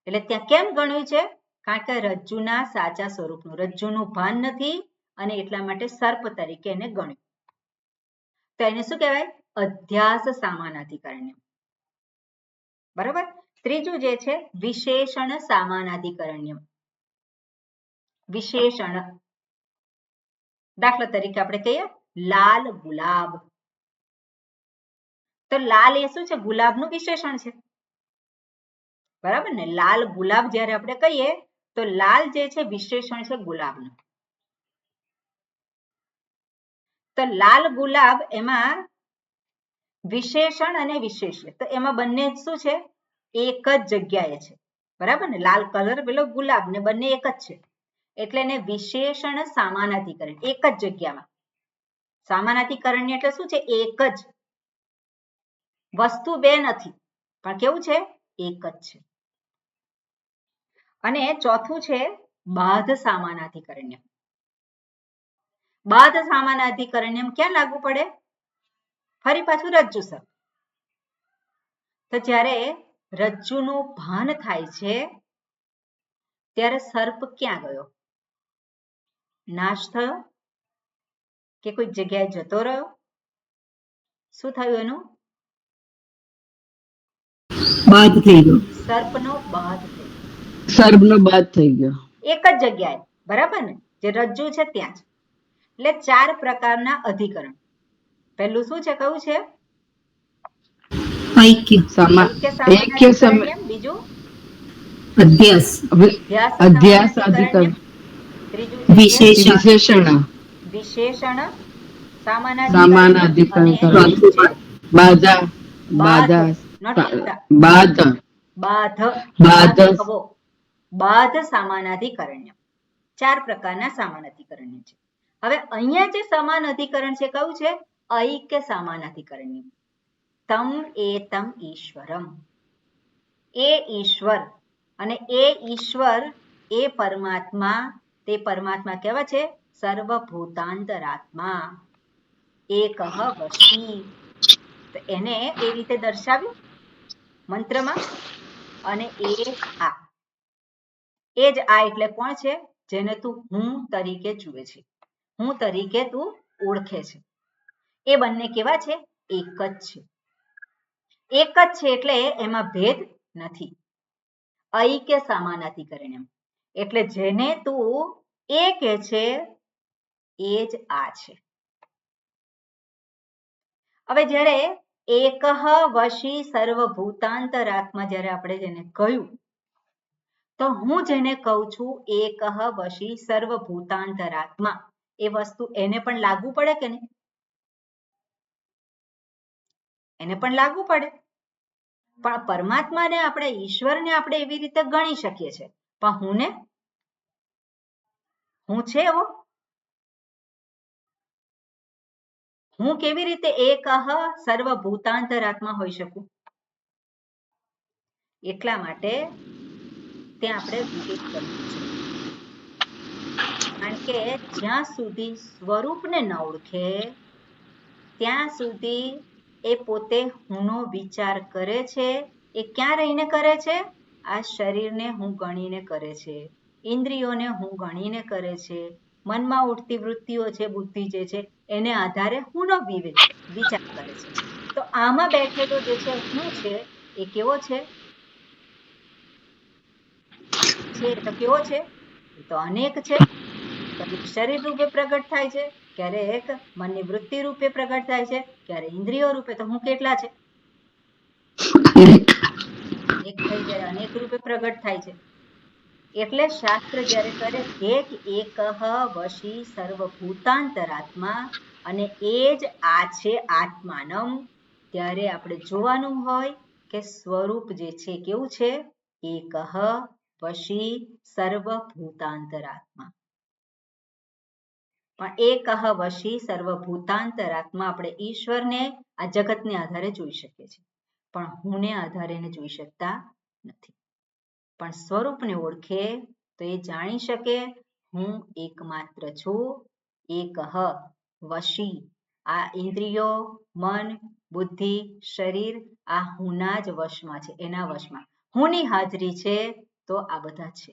એટલે ત્યાં કેમ ગણ્યું છે કારણ કે રજ્જુના સાચા સ્વરૂપનું રજ્જુનું ભાન નથી અને એટલા માટે સર્પ તરીકે એને ગણ્યું તો એને શું કહેવાય અધ્યાસ સમાનાધિકરણ્ય બરાબર ત્રીજું જે છે વિશેષણ સમાનાધિકરણ્ય વિશેષણ દાખલા તરીકે આપણે કહીએ લાલ ગુલાબ તો લાલ એ શું છે ગુલાબનું વિશેષણ છે બરાબર ને લાલ ગુલાબ જ્યારે આપણે કહીએ તો લાલ જે છે વિશેષણ છે ગુલાબનું તો લાલ ગુલાબ એમાં વિશેષણ અને વિશેષ્ય તો એમાં બંને શું છે એક જ જગ્યાએ છે બરાબર ને લાલ કલર પેલો ગુલાબ ને બંને એક જ છે એટલે એને વિશેષણ સમાનાધિકરણ એક જ જગ્યામાં સમાનાધિકરણ એટલે શું છે એક જ વસ્તુ બે નથી પણ કેવું છે એક જ છે અને ચોથું છે બાધ સમાનાધિકરણ્ય બાધ સમાનાધિકરણ્ય ક્યાં લાગુ પડે ફરી પાછું રજ્જુ સર્પ તો જ્યારે રજ્જુનું ભાન થાય છે ત્યારે સર્પ ક્યાં ગયો નાશ થયો કે કોઈ જગ્યાએ જતો રહ્યો શું થયું એનું બાદ થઈ ગયો સર્પનો બાધ થઈ સર્પનો બાદ થઈ ગયો એક જ જગ્યાએ બરાબર ને જે રજ્જુ છે ત્યાં જ એટલે ચાર પ્રકારના અધિકરણ પહેલું શું છે કયું છે ઐક્ય બીજું અધ્યાસ અધ્યાસ અધિકરણ ત્રીજું વિશેષણ સમાનાધિકરણ બાધા બાધા બાધ સમાનાધિકરણ્ય ચાર પ્રકારના સમાનાધિકરણ્ય છે હવે અહીંયા જે સમાન અધિકરણ છે કયું છે? ઐક્ય સમાન અધિકરણ્ય. તમ એતમ ઈશ્વરમ. એ ઈશ્વર અને એ ઈશ્વર એ પરમાત્મા, તે પરમાત્મા કેવા છે? સર્વભૂતાંતરાત્મા એકઃ વશી. તો એને એ રીતે દર્શાવ્યું મંત્રમાં. અને એ જ આ, એ જ આ એટલે કોણ છે? જેને તું હું તરીકે જુએ છે, હું તરીકે તું ઓળખે છે. એ બંને કેવા છે? એક જ છે. એક જ છે એટલે એમાં ભેદ નથી. ઐક્ય સમાનાધિકરણ્યમ એટલે જેને તું એ કહે છે એ જ આ છે. હવે જ્યારે એકઃ વશી સર્વભૂતાંતરાત્મા જ્યારે આપણે જેને કહ્યું, તો હું જેને કહું છું એકઃ વશી સર્વભૂતાંતરાત્મા, એ વસ્તુ એને પણ લાગુ પડે કે નહીં? એને પણ લાગુ પડે. પણ પરમાત્માને આપણે, ઈશ્વરને આપણે એવી રીતે ગણી શકીએ છીએ, પણ હું છે એવો? હું કેવી રીતે એકઃ સર્વભૂતાંતરાત્મા હોઈ શકું? એટલા માટે ત્યાં આપણે વિવેક કરવું છે. કારણ કે જ્યાં સુધી સ્વરૂપને ન ઓળખે ત્યાં સુધી એ પોતે હુંનો વિચાર કરે છે. એ ક્યાં રહીને કરે છે? આ શરીરને હું ગણીને કરે છે, ઇન્દ્રિયોને હું ગણીને કરે છે, મનમાં ઉઠતી વૃત્તિઓ છે, બુદ્ધિ જે છે એને આધારે હુંનો વિચાર કરે છે. તો આમાં બેઠેલો જે છે હું છે એ કેવો છે? તો કેવો છે? તો અનેક છે. ક્યારેક શરીર રૂપે પ્રગટ થાય છે, ક્યારેક મનની વૃત્તિ રૂપે પ્રગટ થાય છે, ક્યારે ઇન્દ્રિયો રૂપે. તો હું કેટલા છે? એક થઈ જાય, અનેક રૂપે પ્રગટ થાય છે. એટલે શાસ્ત્ર જ્યારે કરે કે એકઃ વશી સર્વભૂતાંતરાત્મા અને એ જ આ છે આત્માનમ, ત્યારે આપણે જોવાનું હોય કે સ્વરૂપ જે છે કેવું છે? એકઃ વશી સર્વભૂતાંતરાત્મા. પણ એકઃ વશી સર્વભૂતાંતરાત્મા આપણે ઈશ્વરને આ જગતને આધારે જોઈ શકીએ છીએ, પણ હુંને આધારે જોઈ શકતા નથી. પણ સ્વરૂપને ઓળખે તો એ જાણી શકે હું એકમાત્ર છું. એકઃ વશી, આ ઇન્દ્રિયો, મન, બુદ્ધિ, શરીર આ હુંના જ વશમાં છે, એના વશમાં. હુંની હાજરી છે તો આ બધા છે.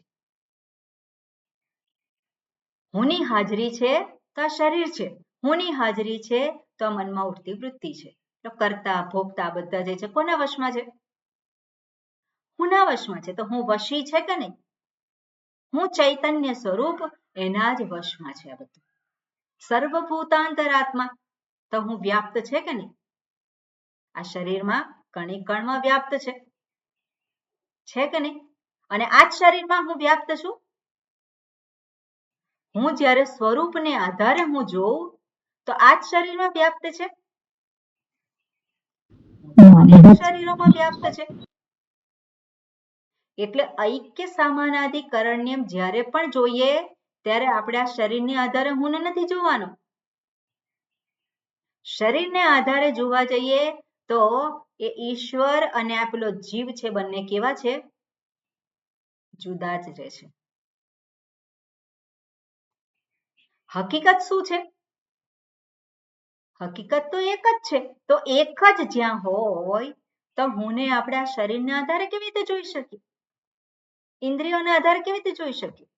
હુંની હાજરી છે તો આ શરીર છે, હુંની હાજરી છે તો મનમાં ઉઠતી વૃત્તિ છે. તો કરતા ભોગતા બધા જે છે કોના વશમાં છે? હુંના વશમાં છે. તો હું વશી છે કે નહીં? હું ચૈતન્ય સ્વરૂપ એના જ વશમાં છે. આ બધું સર્વભૂતાંતરાત્મા, તો હું વ્યાપ્ત છે કે નહીં? આ શરીરમાં કણે કણમાં વ્યાપ્ત છે કે નહીં? અને આ જ શરીરમાં હું વ્યાપ્ત છું. હું જ્યારે સ્વરૂપને આધારે હું જોઉં તો આ જ શરીરમાં વ્યાપ્ત છે. શરીરોમાં વ્યાપ્ત છે. એટલે ઐક્ય સમાનાધિકરણ્યમ જ્યારે પણ જોઈએ ત્યારે આપણે આ શરીરને આધારે હું નથી જોવાનું. શરીરને આધારે જોવા જઈએ તો એ ઈશ્વર અને આ પેલો જીવ છે, બંને કેવા છે? જુદા જ રહે છે. હકીકત શું છે? હકીકત તો એક જ છે. તો એક જ જ્યાં હોય તો હુંને આપણે આ શરીરના આધારે કેવી રીતે જોઈ શકીએ? ઇન્દ્રિયોના આધારે કેવી રીતે જોઈ શકીએ?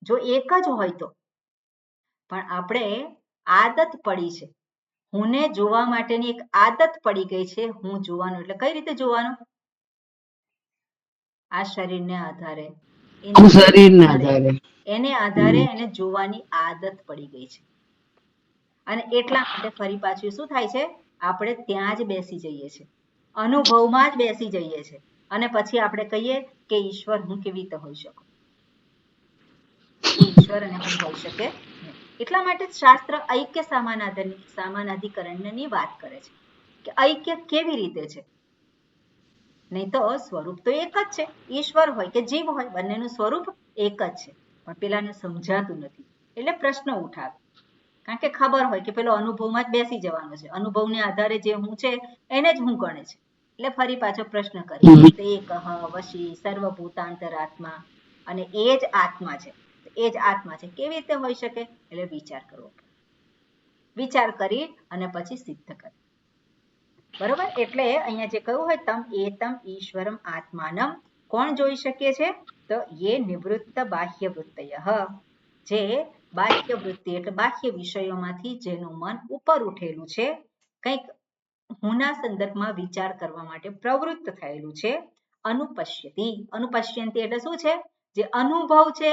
જો એક જ હોય તો. પણ આપણે આદત પડી છે, હુંને જોવા માટેની એક આદત પડી ગઈ છે. હું જોવાનું એટલે કઈ રીતે જોવાનું? આ શરીરને આધારે, એને આધારે એને જોવાની આદત પડી ગઈ છે. અને એટલા માટે ફરી પાછું શું થાય છે? આપણે ત્યાં જ બેસી જઈએ છીએ, અનુભવમાં જ બેસી જઈએ છીએ. અને પછી આપણે કહીએ કે ઈશ્વર હું કેવી રીતે હોઈ શકું? ઈશ્વર અને હું હોઈ શકે નહીં. એટલા માટે શાસ્ત્ર ઐક્ય સમાનાધિકરણની વાત કરે છે કે ઐક્ય કેવી રીતે છે. નહીં તો સ્વરૂપ તો એક જ છે. ઈશ્વર હોય કે જીવ હોય, બંનેનું સ્વરૂપ એક જ છે. પણ પેલાને સમજાતું નથી એટલે પ્રશ્ન ઉઠાવે કારણ કે ખબર હોય કે પેલો અનુભવમાં જ બેસી જવાનો છે, અનુભવને આધારે જે હું છે એને જ હું ગણે છે. એટલે ફરી પાછો પ્રશ્ન કરીએ તે કહ વશી સર્વભૂતાંતરાત્મા, અને એ જ આત્મા છે, એ જ આત્મા છે. કેવી રીતે હોઈ શકે? એટલે વિચાર કરવો પડે, વિચાર કરી અને પછી સિદ્ધ કરે. બરોબર? એટલે અહીંયા જે કહ્યું હોય તમ એતમ ઈશ્વરમ આત્માનમ, કોણ જોઈ શકે છે? તો એ નિવૃત્ત બાહ્ય વૃત્તય, જે બાહ્ય વૃત્તિ એટલે બાહ્ય વિષયોમાંથી જેનું મન ઉપર ઉઠેલું છે, કંઈક હુંના સંદર્ભમાં વિચાર કરવા માટે પ્રવૃત્ત થયેલું છે. અનુપશ્યતિ, અનુપશ્યંતી એટલે શું છે? જે અનુભવ છે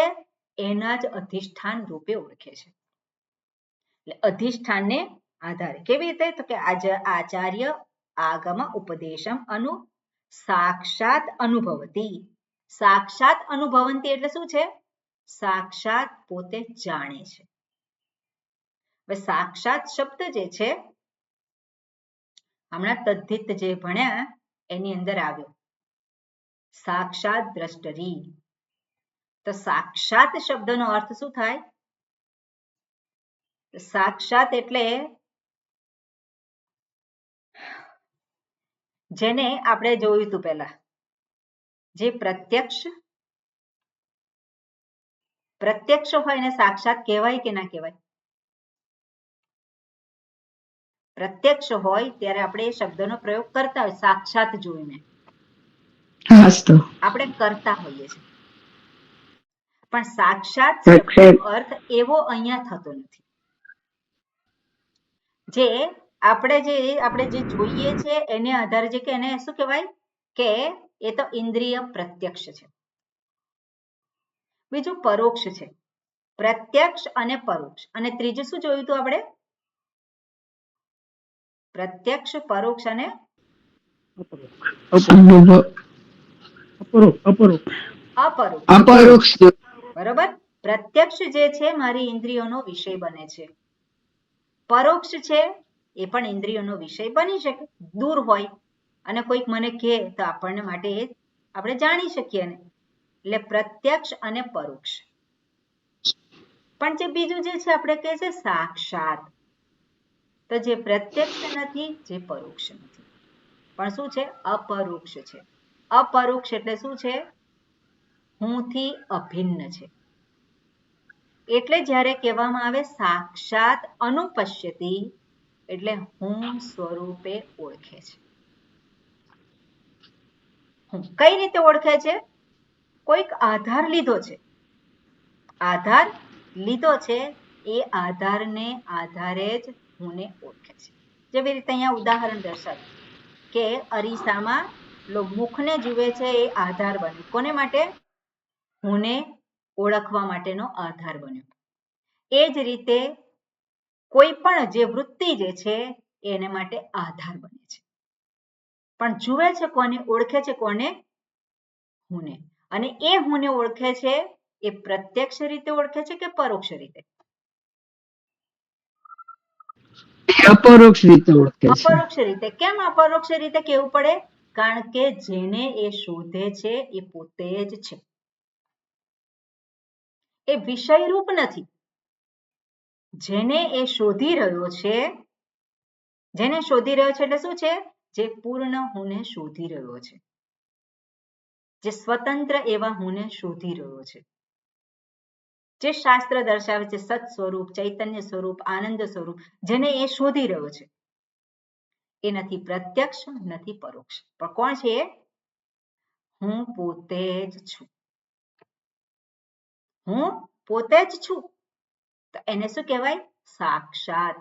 એના જ અધિષ્ઠાન રૂપે ઓળખે છે. એટલે અધિષ્ઠાનને આધારે કેવી રીતે? તો કે આચાર્ય આગમ ઉપદેશમ અનુ સાક્ષાત અનુભવતી. સાક્ષાત અનુભવંતી એટલે શું છે? સાક્ષાત પોતે જાણે છે. હવે સાક્ષાત શબ્દ જે છે હમણાં તદ્ધિત જે ભણ્યા એની અંદર આવ્યો સાક્ષાત દ્રષ્ટરી. તો સાક્ષાત શબ્દનો અર્થ શું થાય? સાક્ષાત એટલે જેને આપણે જોયું હતું પહેલા, જે પ્રત્યક્ષ હોય એને સાક્ષાત કહેવાય કે ના કહેવાય? પ્રત્યક્ષ હોય ત્યારે આપણે એ શબ્દનો પ્રયોગ કરતા હોય સાક્ષાત જોઈને, આપણે કરતા હોઈએ છીએ. પણ સાક્ષાત શબ્દનો અર્થ એવો અહીંયા થતો નથી. જે આપણે જે જોઈએ છે એને આધારે જે કે એને શું કહેવાય કે એ તો ઇન્દ્રિય પ્રત્યક્ષ છે. બીજું પરોક્ષ છે, પ્રત્યક્ષ અને પરોક્ષ. અને ત્રીજું શું જોયું હતું આપણે? પ્રત્યક્ષ, પરોક્ષ અને અપરોક્ષ. બરોબર? પ્રત્યક્ષ જે છે મારી ઇન્દ્રિયોનો વિષય બને છે, પરોક્ષ છે એ પણ ઇન્દ્રિયોનો વિષય બની શકે, દૂર હોય અને કોઈક મને કહે તો આપણને માટે આપણે જાણી શકીએ ને. એટલે પ્રત્યક્ષ અને પરોક્ષ. પણ જે બીજું જે છે આપણે કહે છે સાક્ષાત, તો જે પ્રત્યક્ષ નથી, જે પરોક્ષ નથી, પણ શું છે? અપરોક્ષ છે. અપરોક્ષ એટલે શું છે? હુંથી અભિન્ન છે. એટલે જ્યારે કહેવામાં આવે સાક્ષાત અનુપશ્યતિ, એટલે હું સ્વરૂપે ઓળખે છે. કઈ રીતે ઓળખે છે? કોઈક આધાર લીધો છે, આધાર લીધો છે, એ આધારને આધારે જ હુંને ઓળખે છે. જેવી રીતે અહીંયા ઉદાહરણ દર્શાવ્યું કે અરીસામાં મુખને જુએ છે, એ આધાર બન્યો. કોને માટે? હુંને ઓળખવા માટેનો આધાર બન્યો. એ જ રીતે કોઈ પણ જે વૃત્તિ જે છે એને માટે આધાર બને છે. પણ જુએ છે કોને? ઓળખે છે કોને? હુંને. અને એ હુંને ઓળખે છે એ પ્રત્યક્ષ રીતે ઓળખે છે કે પરોક્ષ રીતે? અપરોક્ષ રીતે ઓળખે છે. અપરોક્ષ રીતે. કેમ અપરોક્ષ રીતે કહેવું પડે? કારણ કે જેને એ શોધે છે એ પોતે જ છે, એ વિષય રૂપ નથી. જેને એ શોધી રહ્યો છે, જેને શોધી રહ્યો છે એટલે શું છે? જે પૂર્ણ હુંને શોધી રહ્યો છે, જે સ્વતંત્ર એવા હુંને શોધી રહ્યો છે. જે શાસ્ત્ર દર્શાવે છે સત સ્વરૂપ, ચૈતન્ય સ્વરૂપ, આનંદ સ્વરૂપ, જેને એ શોધી રહ્યો છે, એ નથી પ્રત્યક્ષ, નથી પરોક્ષ. પણ કોણ છે એ? હું પોતે જ છું. હું પોતે જ છું. તો એને શું કહેવાય? સાક્ષાત.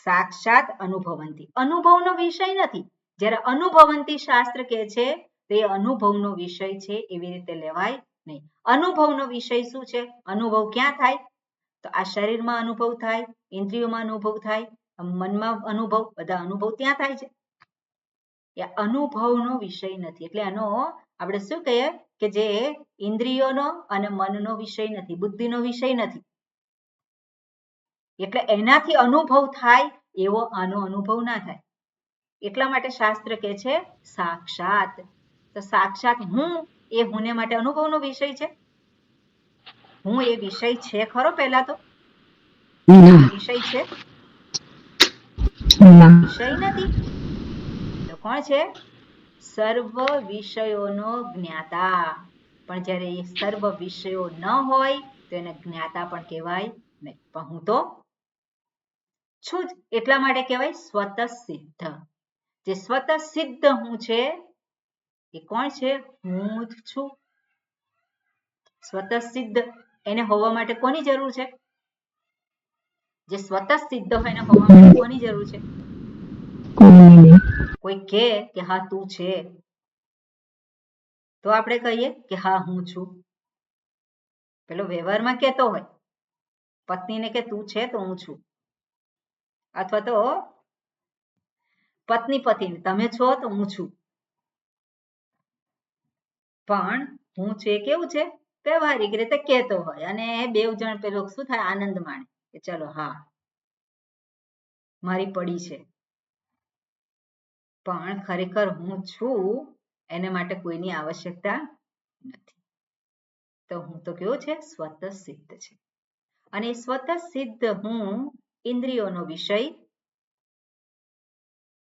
સાક્ષાત અનુભવંતી. અનુભવનો વિષય નથી. જ્યારે અનુભવંતી શાસ્ત્ર કહે છે તે અનુભવનો વિષય છે એવી રીતે લેવાય નહીં. અનુભવનો વિષય શું છે? અનુભવ ક્યાં થાય? તો આ શરીરમાં અનુભવ થાય, ઇન્દ્રિયોમાં અનુભવ થાય, મનમાં અનુભવ, બધા અનુભવ ત્યાં થાય છે. એ અનુભવનો વિષય નથી. એટલે એનો આપણે શું કહીએ કે જે ઇન્દ્રિયોનો અને મનનો વિષય નથી, બુદ્ધિનો વિષય નથી. એટલે એનાથી અનુભવ થાય એવો આનો અનુભવ ના થાય. એટલા માટે શાસ્ત્ર કહે છે સાક્ષાત. તો સાક્ષાત હું એ હુંને માટે અનુભવનો વિષય છે. હું એ વિષય છે ખરો પહેલા તો? ના વિષય છે? ના વિષય નથી. તો કોણ છે? સર્વ વિષયોનો જ્ઞાતા. પણ જ્યારે એ સર્વ વિષયો ન હોય તો એને જ્ઞાતા પણ કહેવાય નહીં. પણ હું તો છું જ એટલા માટે કહેવાય સ્વતઃસિદ્ધ. જે સ્વતઃસિદ્ધ હું છે એ કોણ છે? હું જ છું. સ્વતઃસિદ્ધ એને હોવા માટે કોની જરૂર છે? જે સ્વતઃસિદ્ધ હોય એને હોવા માટે કોની જરૂર છે? કોઈની કોઈ કહે કે હા તું છે તો આપણે કહીએ કે હા હું છું. પેલો વ્યવહારમાં કહેતો હોય પત્નીને કે તું છે તો હું છું, અથવા તો પત્ની પતિને તમે છો તો હું છું. પણ હું છે કેવું છે? વ્યવહારિક રીતે કહેતો હોય અને બેવ જણ પેલો શું થાય? આનંદ માણે કે ચલો હા મારી પડી છે. પણ ખરેખર હું છું એને માટે કોઈની આવશ્યકતા નથી. તો હું તો કેવો છે? સ્વતઃસિદ્ધ છે. અને સ્વતઃસિદ્ધ હું ઇન્દ્રિયોનો વિષય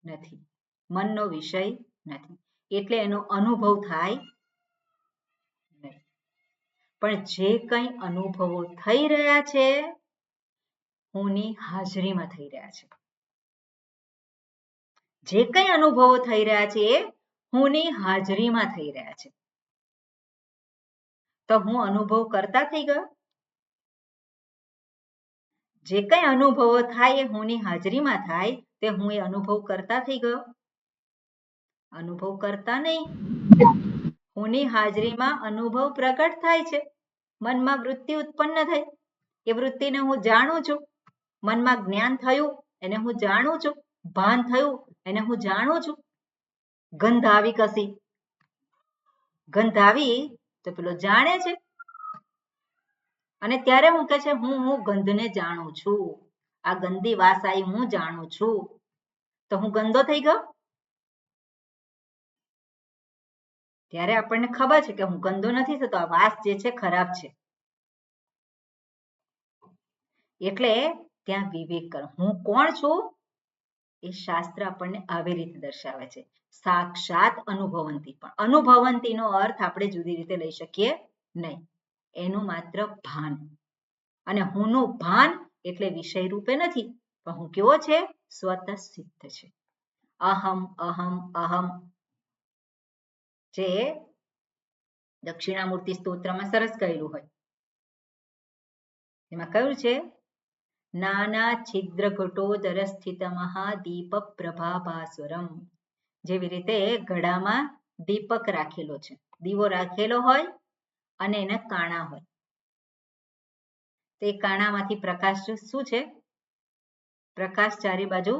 નથી, મનનો વિષય નથી, એટલે એનો અનુભવ થાય નહીં. પણ જે કંઈ અનુભવો થઈ રહ્યા છે હુંની હાજરીમાં થઈ રહ્યા છે. જે કંઈ અનુભવો થઈ રહ્યા છે એ હુંની હાજરીમાં થઈ રહ્યા છે. તો હું અનુભવ કરતા થઈ ગયો. જે કંઈ અનુભવો થાય એ હુંની હાજરીમાં થાય તે હું એ અનુભવ કરતા થઈ ગયો. અનુભવ કરતા નહીં. હુંની હાજરીમાં અનુભવ પ્રગટ થાય છે. મનમાં વૃત્તિ ઉત્પન્ન થઈ, એ વૃત્તિને હું જાણું છું. મનમાં જ્ઞાન થયું એને હું જાણું છું. ભાન થયું એને હું જાણું છું. ગંધ આવી કસી, ગંધ આવી તો પેલો જાણે છે અને ત્યારે હું કહે છે હું ગંધને જાણું છું. આ ગંદી વાસ આવી હું જાણું છું. તો હું ગંદો થઈ ગયો. ત્યારે આપણને ખબર છે કે હું ગંદો નથી થતો, આ વાસ જે છે ખરાબ છે. એટલે ત્યાં વિવેક કરો. હું કોણ છું એ શાસ્ત્ર આપણને આવી રીતે દર્શાવે છે. સાક્ષાત અનુભવંતી. પણ અનુભવંતીનો અર્થ આપણે જુદી રીતે લઈ શકીએ નહીં. એનું માત્ર ભાન. અને હુંનું ભાન એટલે વિષય રૂપે નથી, પણ હું કેવો છે? સ્વતઃસિદ્ધ છે. અહમ અહમ અહમ જે દક્ષિણામૂર્તિ સ્તોત્રમાં સરસ કહેલું હોય એમાં કહ્યું છે નાના છિદ્ર ઘટોદર સ્થિત મહાદીપ પ્રભાભાસ્વરમ. જેવી રીતે ઘડામાં દીપક રાખેલો છે, દીવો રાખેલો હોય અને એના કાણા હોય. તે કાણામાંથી પ્રકાશ શું છે? પ્રકાશ ચારે બાજુ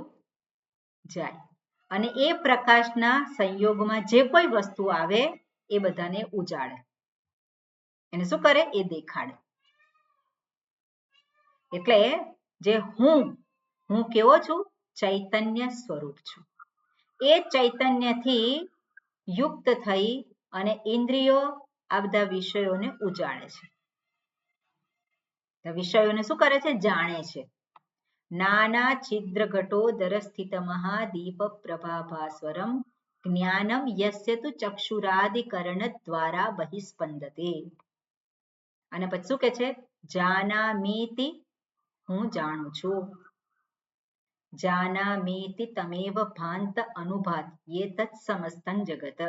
જાય અને એ પ્રકાશના સંયોગમાં જે કોઈ વસ્તુ આવે એ બધાને ઉજાડે. એને શું કરે? એ દેખાડે. એટલે જે હું કેવો છું? ચૈતન્ય સ્વરૂપ છું. એ ચૈતન્યથી યુક્ત થઈ અને ઇન્દ્રિયો આ બધા વિષયોને ઉજાડે છે. વિષયોને શું કરે છે? જાણે છે. નાના છિદ્ર ઘટોદર સ્થિત મહાદીપ પ્રભાભાસ્વરમ જ્ઞાનમ યસ્ય તુ ચક્ષુરાદિકરણ દ્વારા બહિસ્પંદતે. અને પછી શું કે છે? જાનામીતિ હું જાણું છું. જાનામીતિ તમેવ ભાંત અનુભાતિ એ તત્ સમસ્તં જગત.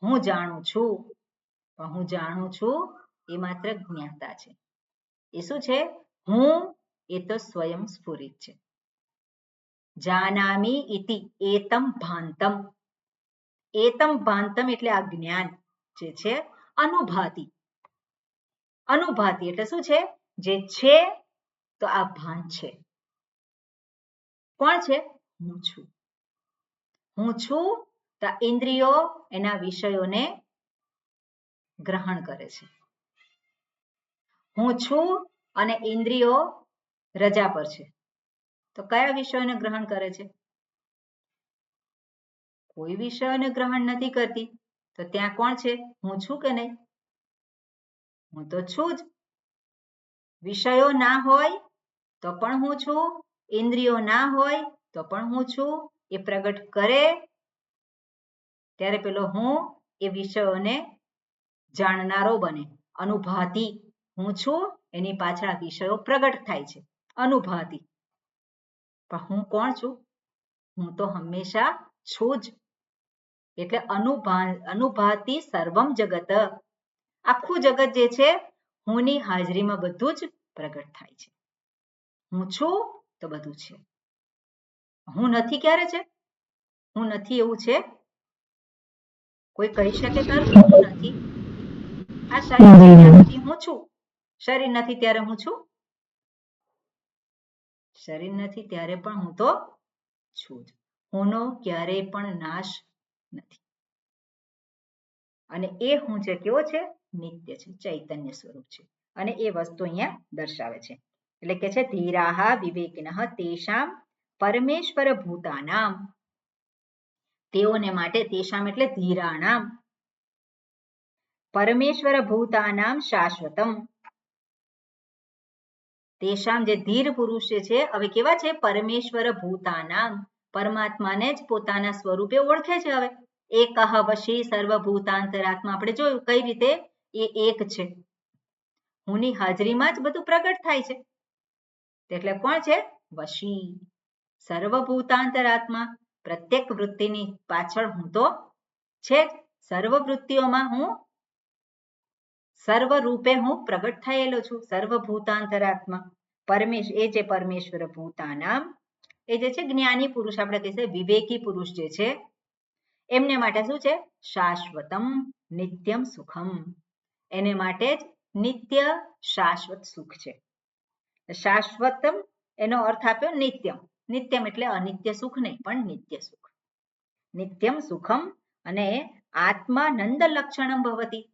હું જાણું છું, પણ હું જાણું છું એ માત્ર જ્ઞાતા છે. એ શું છે? હું એ તો સ્વયં સ્ફુરિત છે. જાનામી ઇતિ એતમ ભાંતમ. એતમ ભાંતમ એટલે આ જ્ઞાન જે છે અનુભાતિ. અનુભાતિ એટલે શું છે? જે છે તો આ ભાન છે. કોણ છે? હું છું. હું છું તો ઇન્દ્રિયો એના વિષયોને ગ્રહણ કરે છે. હું છું અને ઇન્દ્રિયો રજા પર છે તો કયા વિષયોને ગ્રહણ કરે છે? કોઈ વિષયોને ગ્રહણ નથી કરતી. તો ત્યાં કોણ છે? હું છું કે નહીં? હું તો છું જ. વિષયો ના હોય તો પણ હું છું, ઇન્દ્રિયો ના હોય તો પણ હું છું. એ પ્રગટ કરે ત્યારે પેલો હું એ વિષયોને જાણનારો બને, અનુભાતિ હું છું, એની પાછળ વિષયો પ્રગટ થાય છે, અનુભાતિ. પણ હું કોણ છું? હું તો હંમેશા છું જ. એટલે અનુભાતિ સર્વમ જગત, આખું જગત જે છે હુંની હાજરીમાં બધું જ પ્રગટ થાય છે. હું છું તો બધું છે. હું નથી ક્યારે છે? હું નથી એવું છે? કોઈ કહી શકે ખરું હું નથી? આ શરીર છે ત્યાં સુધી હું છું. શરીર નથી ત્યારે હું છું? શરીર નથી ત્યારે પણ હું તો છું જ. હુંનો ક્યારેય પણ નાશ નથી. અને એ હું છે કેવો છે? નિત્ય છે, ચૈતન્ય સ્વરૂપ છે. અને એ વસ્તુ અહીંયા દર્શાવે છે. એટલે કે છે ધીરાહા વિવેકિનઃ તેષામ પરમેશ્વર ભૂતાનામ, તેઓને માટે, તેષામ એટલે ધીરાણામ, પરમેશ્વર ભૂતાનામ શાશ્વતમ, તેષામ જે ધીર પુરુષ છે હવે કેવા છે? પરમેશ્વર ભૂતાનામ, પરમાત્માને જ પોતાના સ્વરૂપે ઓળખે છે. હવે એકહ વશી સર્વભૂતાંતરાત્મા, આપણે જોયું કઈ રીતે એ એક છે. હુંની હાજરીમાં જ બધું પ્રગટ થાય છે. એટલે કોણ છે? વશી, સર્વભૂતાંતરાત્મા, પ્રત્યેક વૃત્તિની પાછળ હું તો છે જ. સર્વ વૃત્તિઓમાં હું સર્વ રૂપે હું પ્રગટ થયેલો છું. સર્વભૂતાંતરાત્મા એ જે પરમેશ્વર ભૂતાનામ, એ જે છે જ્ઞાની પુરુષ, આપણે કહીએ વિવેકી પુરુષ જે છે એમને માટે શું છે? શાશ્વતમ નિત્યમ સુખમ, એને માટે જ નિત્ય શાશ્વત સુખ છે. શાશ્વતમ એનો અર્થ આપ્યો નિત્યમ. નિત્યમ એટલે અનિત્ય સુખ નહીં, પણ નિત્ય સુખ. નિત્યમ સુખમ. અને આત્માનંદ લક્ષણમ ભવતી,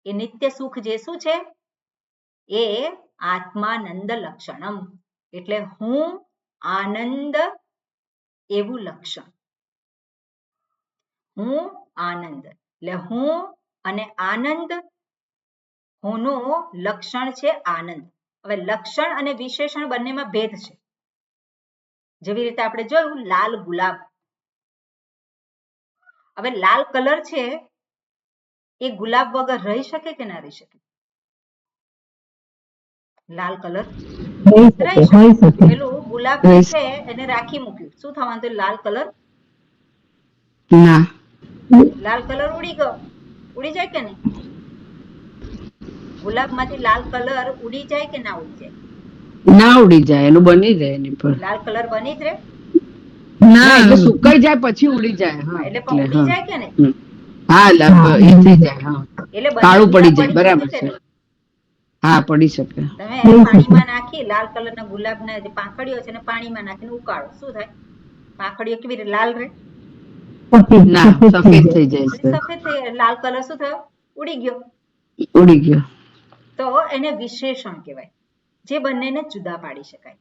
એ નિત્ય સુખ જે શું છે? એ આત્માનંદ લક્ષણમ, એટલે હું આનંદ એવું લક્ષણ. હું આનંદ એટલે હું અને આનંદ, હુંનું લક્ષણ છે આનંદ. હવે લક્ષણ અને વિશેષણ બંનેમાં ભેદ છે. જેવી રીતે આપણે જોયું લાલ ગુલાબ. હવે લાલ કલર છે એ ગુલાબ વગર રહી શકે કે ના રહી શકે? લાલ કલર રહી શકે. પેલું ગુલાબ છે એને રાખી મૂક્યું, શું થવાનું? તો લાલ કલર ના, લાલ કલર ઉડી ગયો, ઉડી જાય કે નહીં? ગુલાબમાંથી લાલ કલર ઉડી જાય કે ના ઉડી જાય? ના ઉડી જાય, એનું બની રહે એની પર. લાલ કલર બની જ રહે ના, એટલે સુકાઈ જાય પછી ઉડી જાય. હા, એટલે પણ ઉડી જાય કે નહીં? હા, એ થઈ જાય. હા, એટલે કાળું પડી જાય, પડી બરાબર શકે છે. ને? હા, પડી શકે. તમે પાણીમાં નાખી લાલ કલરના ગુલાબના જે પાંખડીઓ છે ને પાણીમાં નાખીને ઉકાળો, શું થાય? પાંખડીઓ કેવી રીતે લાલ રહે? ના, સફેદ થઈ જાય છે. સફેદ થઈ, લાલ કલર શું થયો? ઉડી ગયો. ઉડી ગયો. તો એને વિશેષણ કહેવાય, જે બંનેને જુદા પાડી શકાય.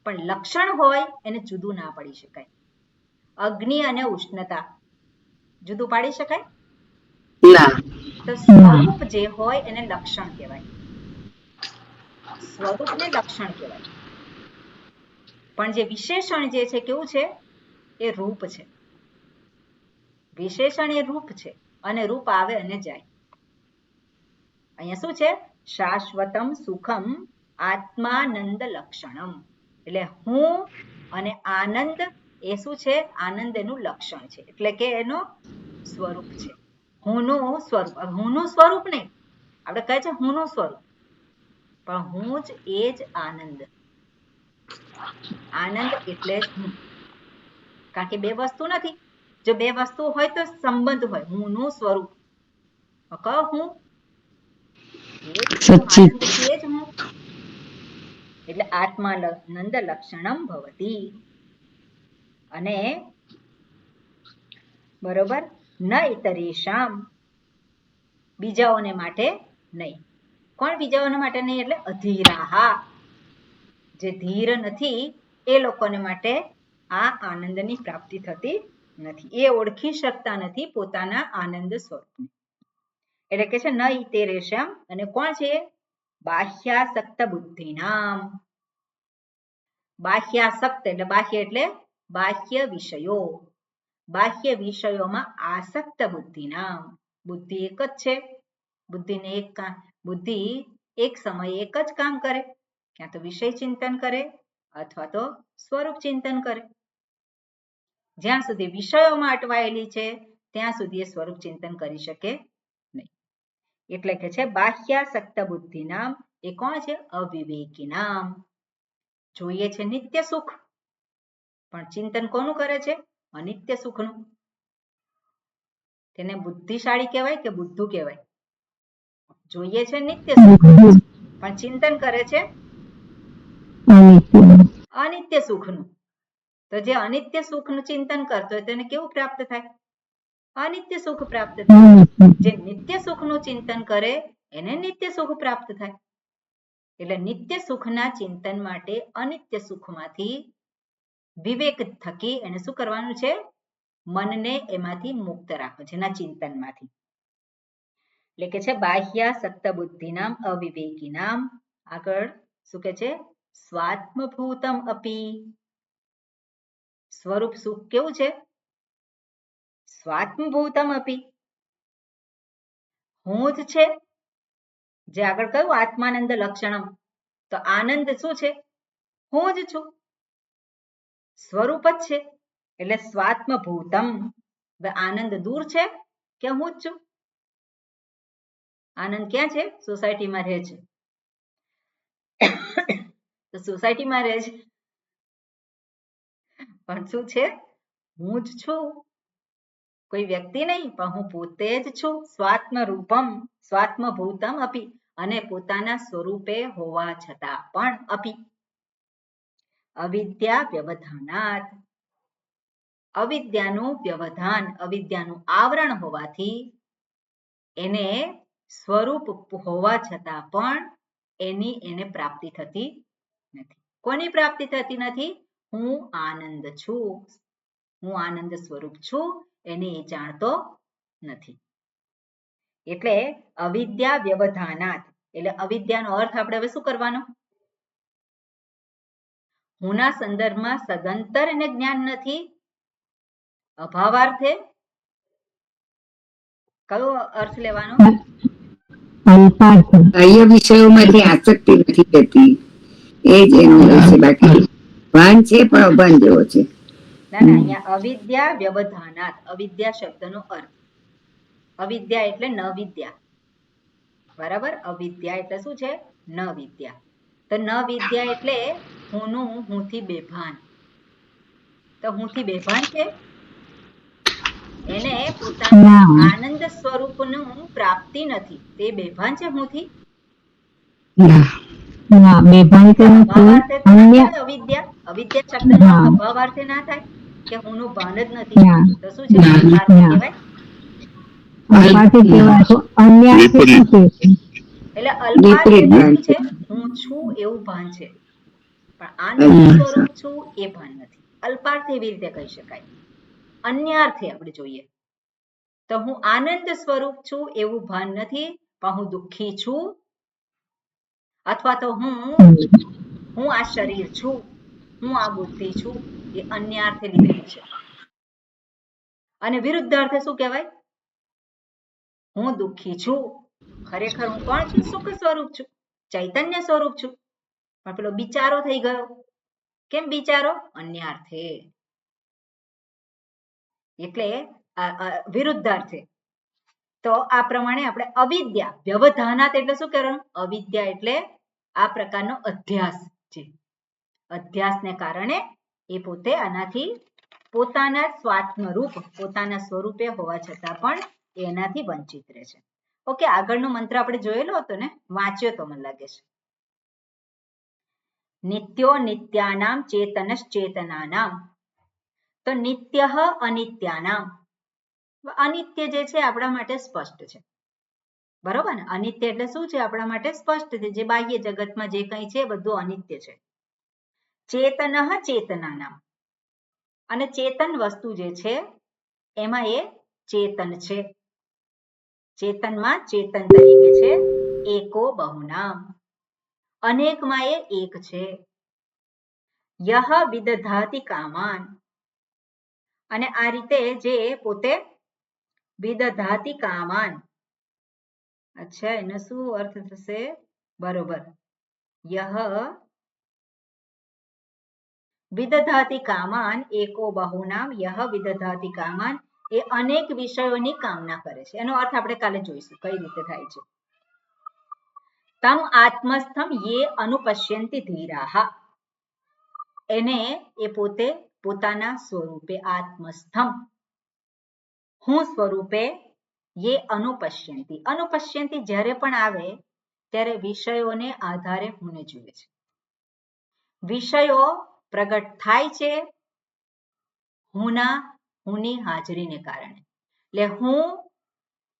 પણ લક્ષણ હોય એને જુદું ના પાડી શકાય. અગ્નિ અને ઉષ્ણતા જુદું પાડી શકાય? ના. તો સ્વરૂપ જે હોય એને લક્ષણ કહેવાય. સ્વરૂપને લક્ષણ કહેવાય. પણ જે વિશેષણ જે છે કેવું છે? એ રૂપ છે. વિશેષણ એ રૂપ છે અને રૂપ આવે અને જાય. અહીંયા શું છે? શાશ્વતમ સુખમ આત્માનંદ લક્ષણમ, એટલે હું અને આનંદ એ શું છે? આનંદ એનું લક્ષણ છે, એટલે કે એનો સ્વરૂપ છે. હુંનું સ્વરૂપ, હુંનું સ્વરૂપ નહીં, આપણે કહે છે હુંનું સ્વરૂપ, પણ હું જ એ જ આનંદ. આનંદ એટલે જ હું, કારણ કે બે વસ્તુ નથી. જો બે વસ્તુ હોય તો સંબંધ હોય. હુંનું સ્વરૂપ હું આનંદ છે જ હું, એટલે આત્માનંદ લક્ષણમ ભવતી. અને બરોબર, ન ઇતરેષામ, બીજાઓને માટે નહીં. કોણ બીજાઓને માટે નહીં? એટલે અધીરાહા, જે ધીર નથી એ લોકોને માટે આ આનંદની પ્રાપ્તિ થતી નથી. એ ઓળખી શકતા નથી પોતાના આનંદ સ્વરૂપને. એટલે કે છે ન ઇતરેષામ. અને કોણ છે? બાહ્યાસક્ત બુદ્ધિનામ. બાહ્યાસક્ત એટલે બાહ્ય એટલે બાહ્ય વિષયો. બાહ્ય વિષયોમાં આસક્ત બુદ્ધિનામ. બુદ્ધિ એક જ છે. બુદ્ધિ એક સમયે એક જ કામ કરે, ક્યાં તો વિષય ચિંતન કરે અથવા તો સ્વરૂપ ચિંતન કરે. જ્યાં સુધી વિષયોમાં અટવાયેલી છે ત્યાં સુધી એ સ્વરૂપ ચિંતન કરી શકે નહીં. એટલે કે છે બાહ્યાસક્ત બુદ્ધિનામ. એ કોણ છે? અવિવેકી નામ. જોઈએ છે નિત્ય સુખ, પણ ચિંતન કોનું કરે છે? અનિત્ય સુખનું. તેને બુદ્ધિશાળી કહેવાય કે બુદ્ધુ કહેવાય? જોઈએ છે નિત્ય સુખ, પણ ચિંતન કરે છે અનિત્ય સુખનું. તો જે અનિત્ય સુખનું ચિંતન કરતો હોય તેને કેવું પ્રાપ્ત થાય? અનિત્ય સુખ પ્રાપ્ત થાય. જે નિત્ય સુખનું ચિંતન કરે એને નિત્ય સુખ પ્રાપ્ત થાય. એટલે નિત્ય સુખના ચિંતન માટે અનિત્ય સુખમાંથી વિવેક થકી એને શું કરવાનું છે? મનને એમાંથી મુક્ત રાખો, જેના ચિંતનમાંથી. એટલે કે છે બાહ્યાસક્ત બુદ્ધિનામ અવિવેકીનામ. આગળ શું કે છે? સ્વાત્મભૂતમ અપી. સ્વરૂપ સુખ કેવું છે? સ્વાત્મભૂતમ અપી. હું જ છે. જે આગળ કહ્યું આત્માનંદ લક્ષણમ, તો આનંદ શું છે? હું જ છું. સ્વરૂપ જ છે. એટલે સ્વાત્મભૂતમ. આનંદ દૂર છે કે હું જ છું? આનંદ ક્યાં છે? સોસાયટીમાં રહે છે. તો સોસાયટીમાં રહે છે પણ શું છે? હું જ છું. કોઈ વ્યક્તિ નહીં, પણ હું પોતે જ છું. સ્વાત્મ રૂપમ સ્વાત્મભૂતમ અપી. અને પોતાના સ્વરૂપે હોવા છતાં પણ અપી. અવિદ્યા વ્યવધાનાત. અવિદ્યાનું વ્યવધાન, અવિદ્યાનું આવરણ હોવાથી એને સ્વરૂપ હોવા છતાં પણ એને પ્રાપ્તિ થતી નથી. કોની પ્રાપ્તિ થતી નથી? હું આનંદ છું, હું આનંદ સ્વરૂપ છું, એને એ જાણતો નથી. એટલે અવિદ્યા વ્યવધાનાત. એટલે અવિદ્યાનો અર્થ આપણે હવે શું કરવાનો? હુંના સંદર્ભમાં સદંતર એને જ્ઞાન નથી. અભાવાર્થે કયો અર્થ લેવાનો? બાહ્ય વિષયોમાંથી આસક્તિ નથી થતી, એ જ એનો છે. બાકી ભાન છે પણ અભાન જેવો છે. ના ના, અહીંયા અવિદ્યા વ્યવધાનાત. અવિદ્યા શબ્દનો અર્થ, અવિદ્યા એટલે ન વિદ્યા. બરાબર? અવિદ્યા એટલે શું છે? ન વિદ્યા. તો ન વિદ્યા એટલે હુંનું હુંથી બેભાન. તો હુંથી બેભાન છે, એને પોતાના આનંદ સ્વરૂપનું પ્રાપ્તિ નથી. તે બેભાન છે હુંથી? અવિદ્યા શબ્દનો અભાવાર્થે ના થાય કે હુંનું ભાન જ નથી. તો શું છે? અલ્પાર્થે કહેવાય. એટલે અલ્પાર્થ એટલે શું છે? હું છું એવું ભાન છે, પણ આનંદ સ્વરૂપ છું એ ભાન નથી. અલ્પાર્થ એવી રીતે કહી શકાય. અન્યાર્થે આપણે જોઈએ તો હું આનંદ સ્વરૂપ છું એવું ભાન નથી, પણ હું દુઃખી છું, અથવા તો હું આ શરીર છું, હું આ બુદ્ધિ છું, એ અન્યાર્થે લીધેલું છે. અને વિરુદ્ધ અર્થે શું કહેવાય? હું દુઃખી છું, ખરેખર હું કોણ છું? સુખ સ્વરૂપ છું, ચૈતન્ય સ્વરૂપ છું, પણ પેલો બિચારો થઈ ગયો. કેમ બિચારો? અન્યાર્થે. એટલે વિરુદ્ધાર્થે. તો આ પ્રમાણે આપણે અવિદ્યા વ્યવધાનાત એટલે શું કરવાનું? અવિદ્યા એટલે આ પ્રકારનો અધ્યાસ છે. અધ્યાસને કારણે એ પોતે આનાથી પોતાના સ્વાત્મરૂપ, પોતાના સ્વરૂપે હોવા છતાં પણ એનાથી વંચિત રહે છે. ઓકે, આગળનો મંત્ર આપણે જોયેલો હતો ને, વાંચ્યો તો મને લાગે છે. નિત્યો નિત્યાનામ ચેતનશ્ચેતનાનામ. તો નિત્ય અનિત્યાનામ. અનિત્ય જે છે આપણા માટે સ્પષ્ટ છે. બરોબર ને? અનિત્ય એટલે શું છે? આપણા માટે સ્પષ્ટ છે. જે બાહ્ય જગતમાં જે કંઈ છે બધું અનિત્ય છે. ચેતન ચેતનાનામ. અને ચેતન વસ્તુ જે છે એમાં એ ચેતન છે. ચેતનમાં ચેતન તરીકે છે. એકો બહુનામ. અનેકમાં એ એક છે. યહ વિદધાતિ કામાન, અને આ રીતે જે પોતે વિદધાતિ કામાન, અચ્છા એનો શું અર્થ થશે? બરોબર, યહ વિદધાતિ કામાન એકો બહુનામ, યહ વિદધાતિ કામાન એ અનેક વિષયોની કામના કરે છે. એનો અર્થ આપણે કાલે જોઈશું કઈ રીતે થાય છે. તમ આત્મસ્થમ યે અનુપશ્યંતિ ધીરાહ, એને એ પોતે પોતાના સ્વરૂપે આત્મસ્થમ, હું સ્વરૂપે યે અનુપશ્યંતિ, અનુપશ્યંતિ જ્યારે પણ આવે ત્યારે વિષયોને આધારે હુંને જુએ છે. વિષયો પ્રગટ થાય છે હુંની હાજરીને કારણે. એટલે હું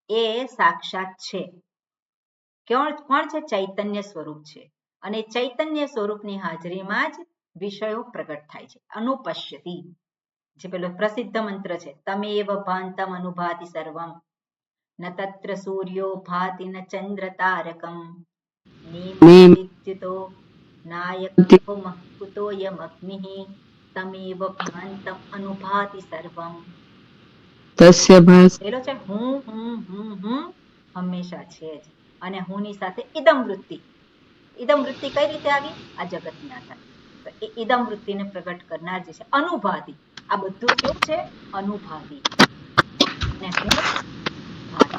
એ સાક્ષાત છે. કોણ છે? ચૈતન્ય સ્વરૂપ છે. અને ચૈતન્ય સ્વરૂપની હાજરીમાં જ વિષયો પ્રગટ થાય છે. અનુપશ્યતિ, જે પેલો પ્રસિદ્ધ મંત્ર છે, તમેવ ભાંતમ અનુભાતિ સર્વમ, ન તત્ર સૂર્યો ભાતિ ન ચંદ્ર તારકમ, નેમાદિત્યતો નાયકો કુતોયમગ્નિઃ, તમેવ ભાંતમ અનુભાતિ સર્વમ. તસ્ય ભાસ પેલો છે હું હંમેશા છે જ, અને હુંની સાથે ઇદમ વૃત્તિ. ઇદમ વૃત્તિ કઈ રીતે આવી? આ જગતની આધાર. તો એ ઇદમ વૃત્તિને પ્રગટ કરનાર જે છે અનુભાતિ, આ બધું કેવું છે? અનુભાતિ. અને હું ભાતિ,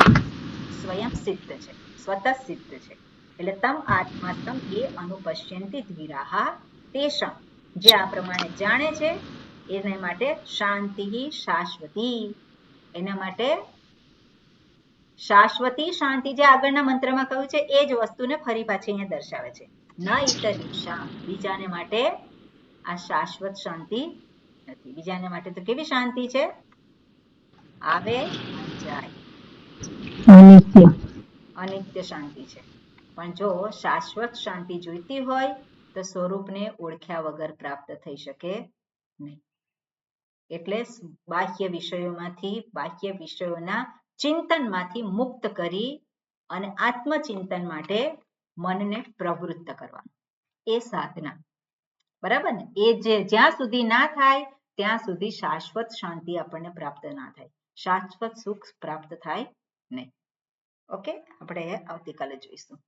સ્વયં સિદ્ધ છે, સ્વતઃ સિદ્ધ છે. એટલે તમ આત્માસ્તમ એ અનુપશ્યંતિ ધીરાહ તેષાં, જે આ પ્રમાણે જાણે છે એને માટે શાંતિ શાશ્વતી, એના માટે શાશ્વતી શાંતિ, જે આગળના મંત્રમાં કહ્યું છે એ જ વસ્તુને ફરી પાછી અહીંયા દર્શાવે છે. ન ઇતરીષા, બીજાને માટે આ શાશ્વત શાંતિ નથી. બીજાને માટે તો કેવી શાંતિ છે? આવે અને જાય, અનિત્ય શાંતિ છે. પણ જો શાશ્વત શાંતિ જોઈતી હોય તો સ્વરૂપને ઓળખ્યા વગર પ્રાપ્ત થઈ શકે નહીં. એટલે બાહ્ય વિષયોમાંથી, બાહ્ય વિષયોના ચિંતનમાંથી મુક્ત કરી અને આત્મચિંતન માટે મનને પ્રવૃત્ત કરવાનું, એ સાધના. બરાબર ને? એ જે જ્યાં સુધી ના થાય ત્યાં સુધી શાશ્વત શાંતિ આપણને પ્રાપ્ત ના થાય, શાશ્વત સુખ પ્રાપ્ત થાય નહીં. ઓકે, આપણે આવતીકાલે જોઈશું.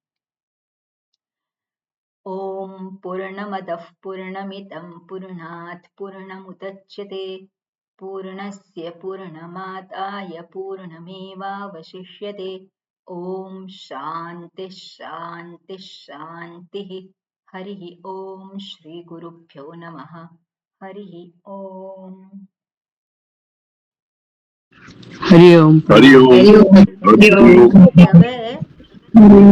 ઓમ પૂર્ણમદઃ પૂર્ણમિદં પૂર્ણાત પૂર્ણમુદચ્યતે પૂર્ણસ્ય પૂર્ણમાદાય પૂર્ણમેવાવશિષ્યતે. ઓમ શાંતિ શાંતિ શાંતિ. હરિ ઓમ શ્રી ગુરુભ્યો નમઃ. હરિ ઓમ. હરિ ઓમ. હવે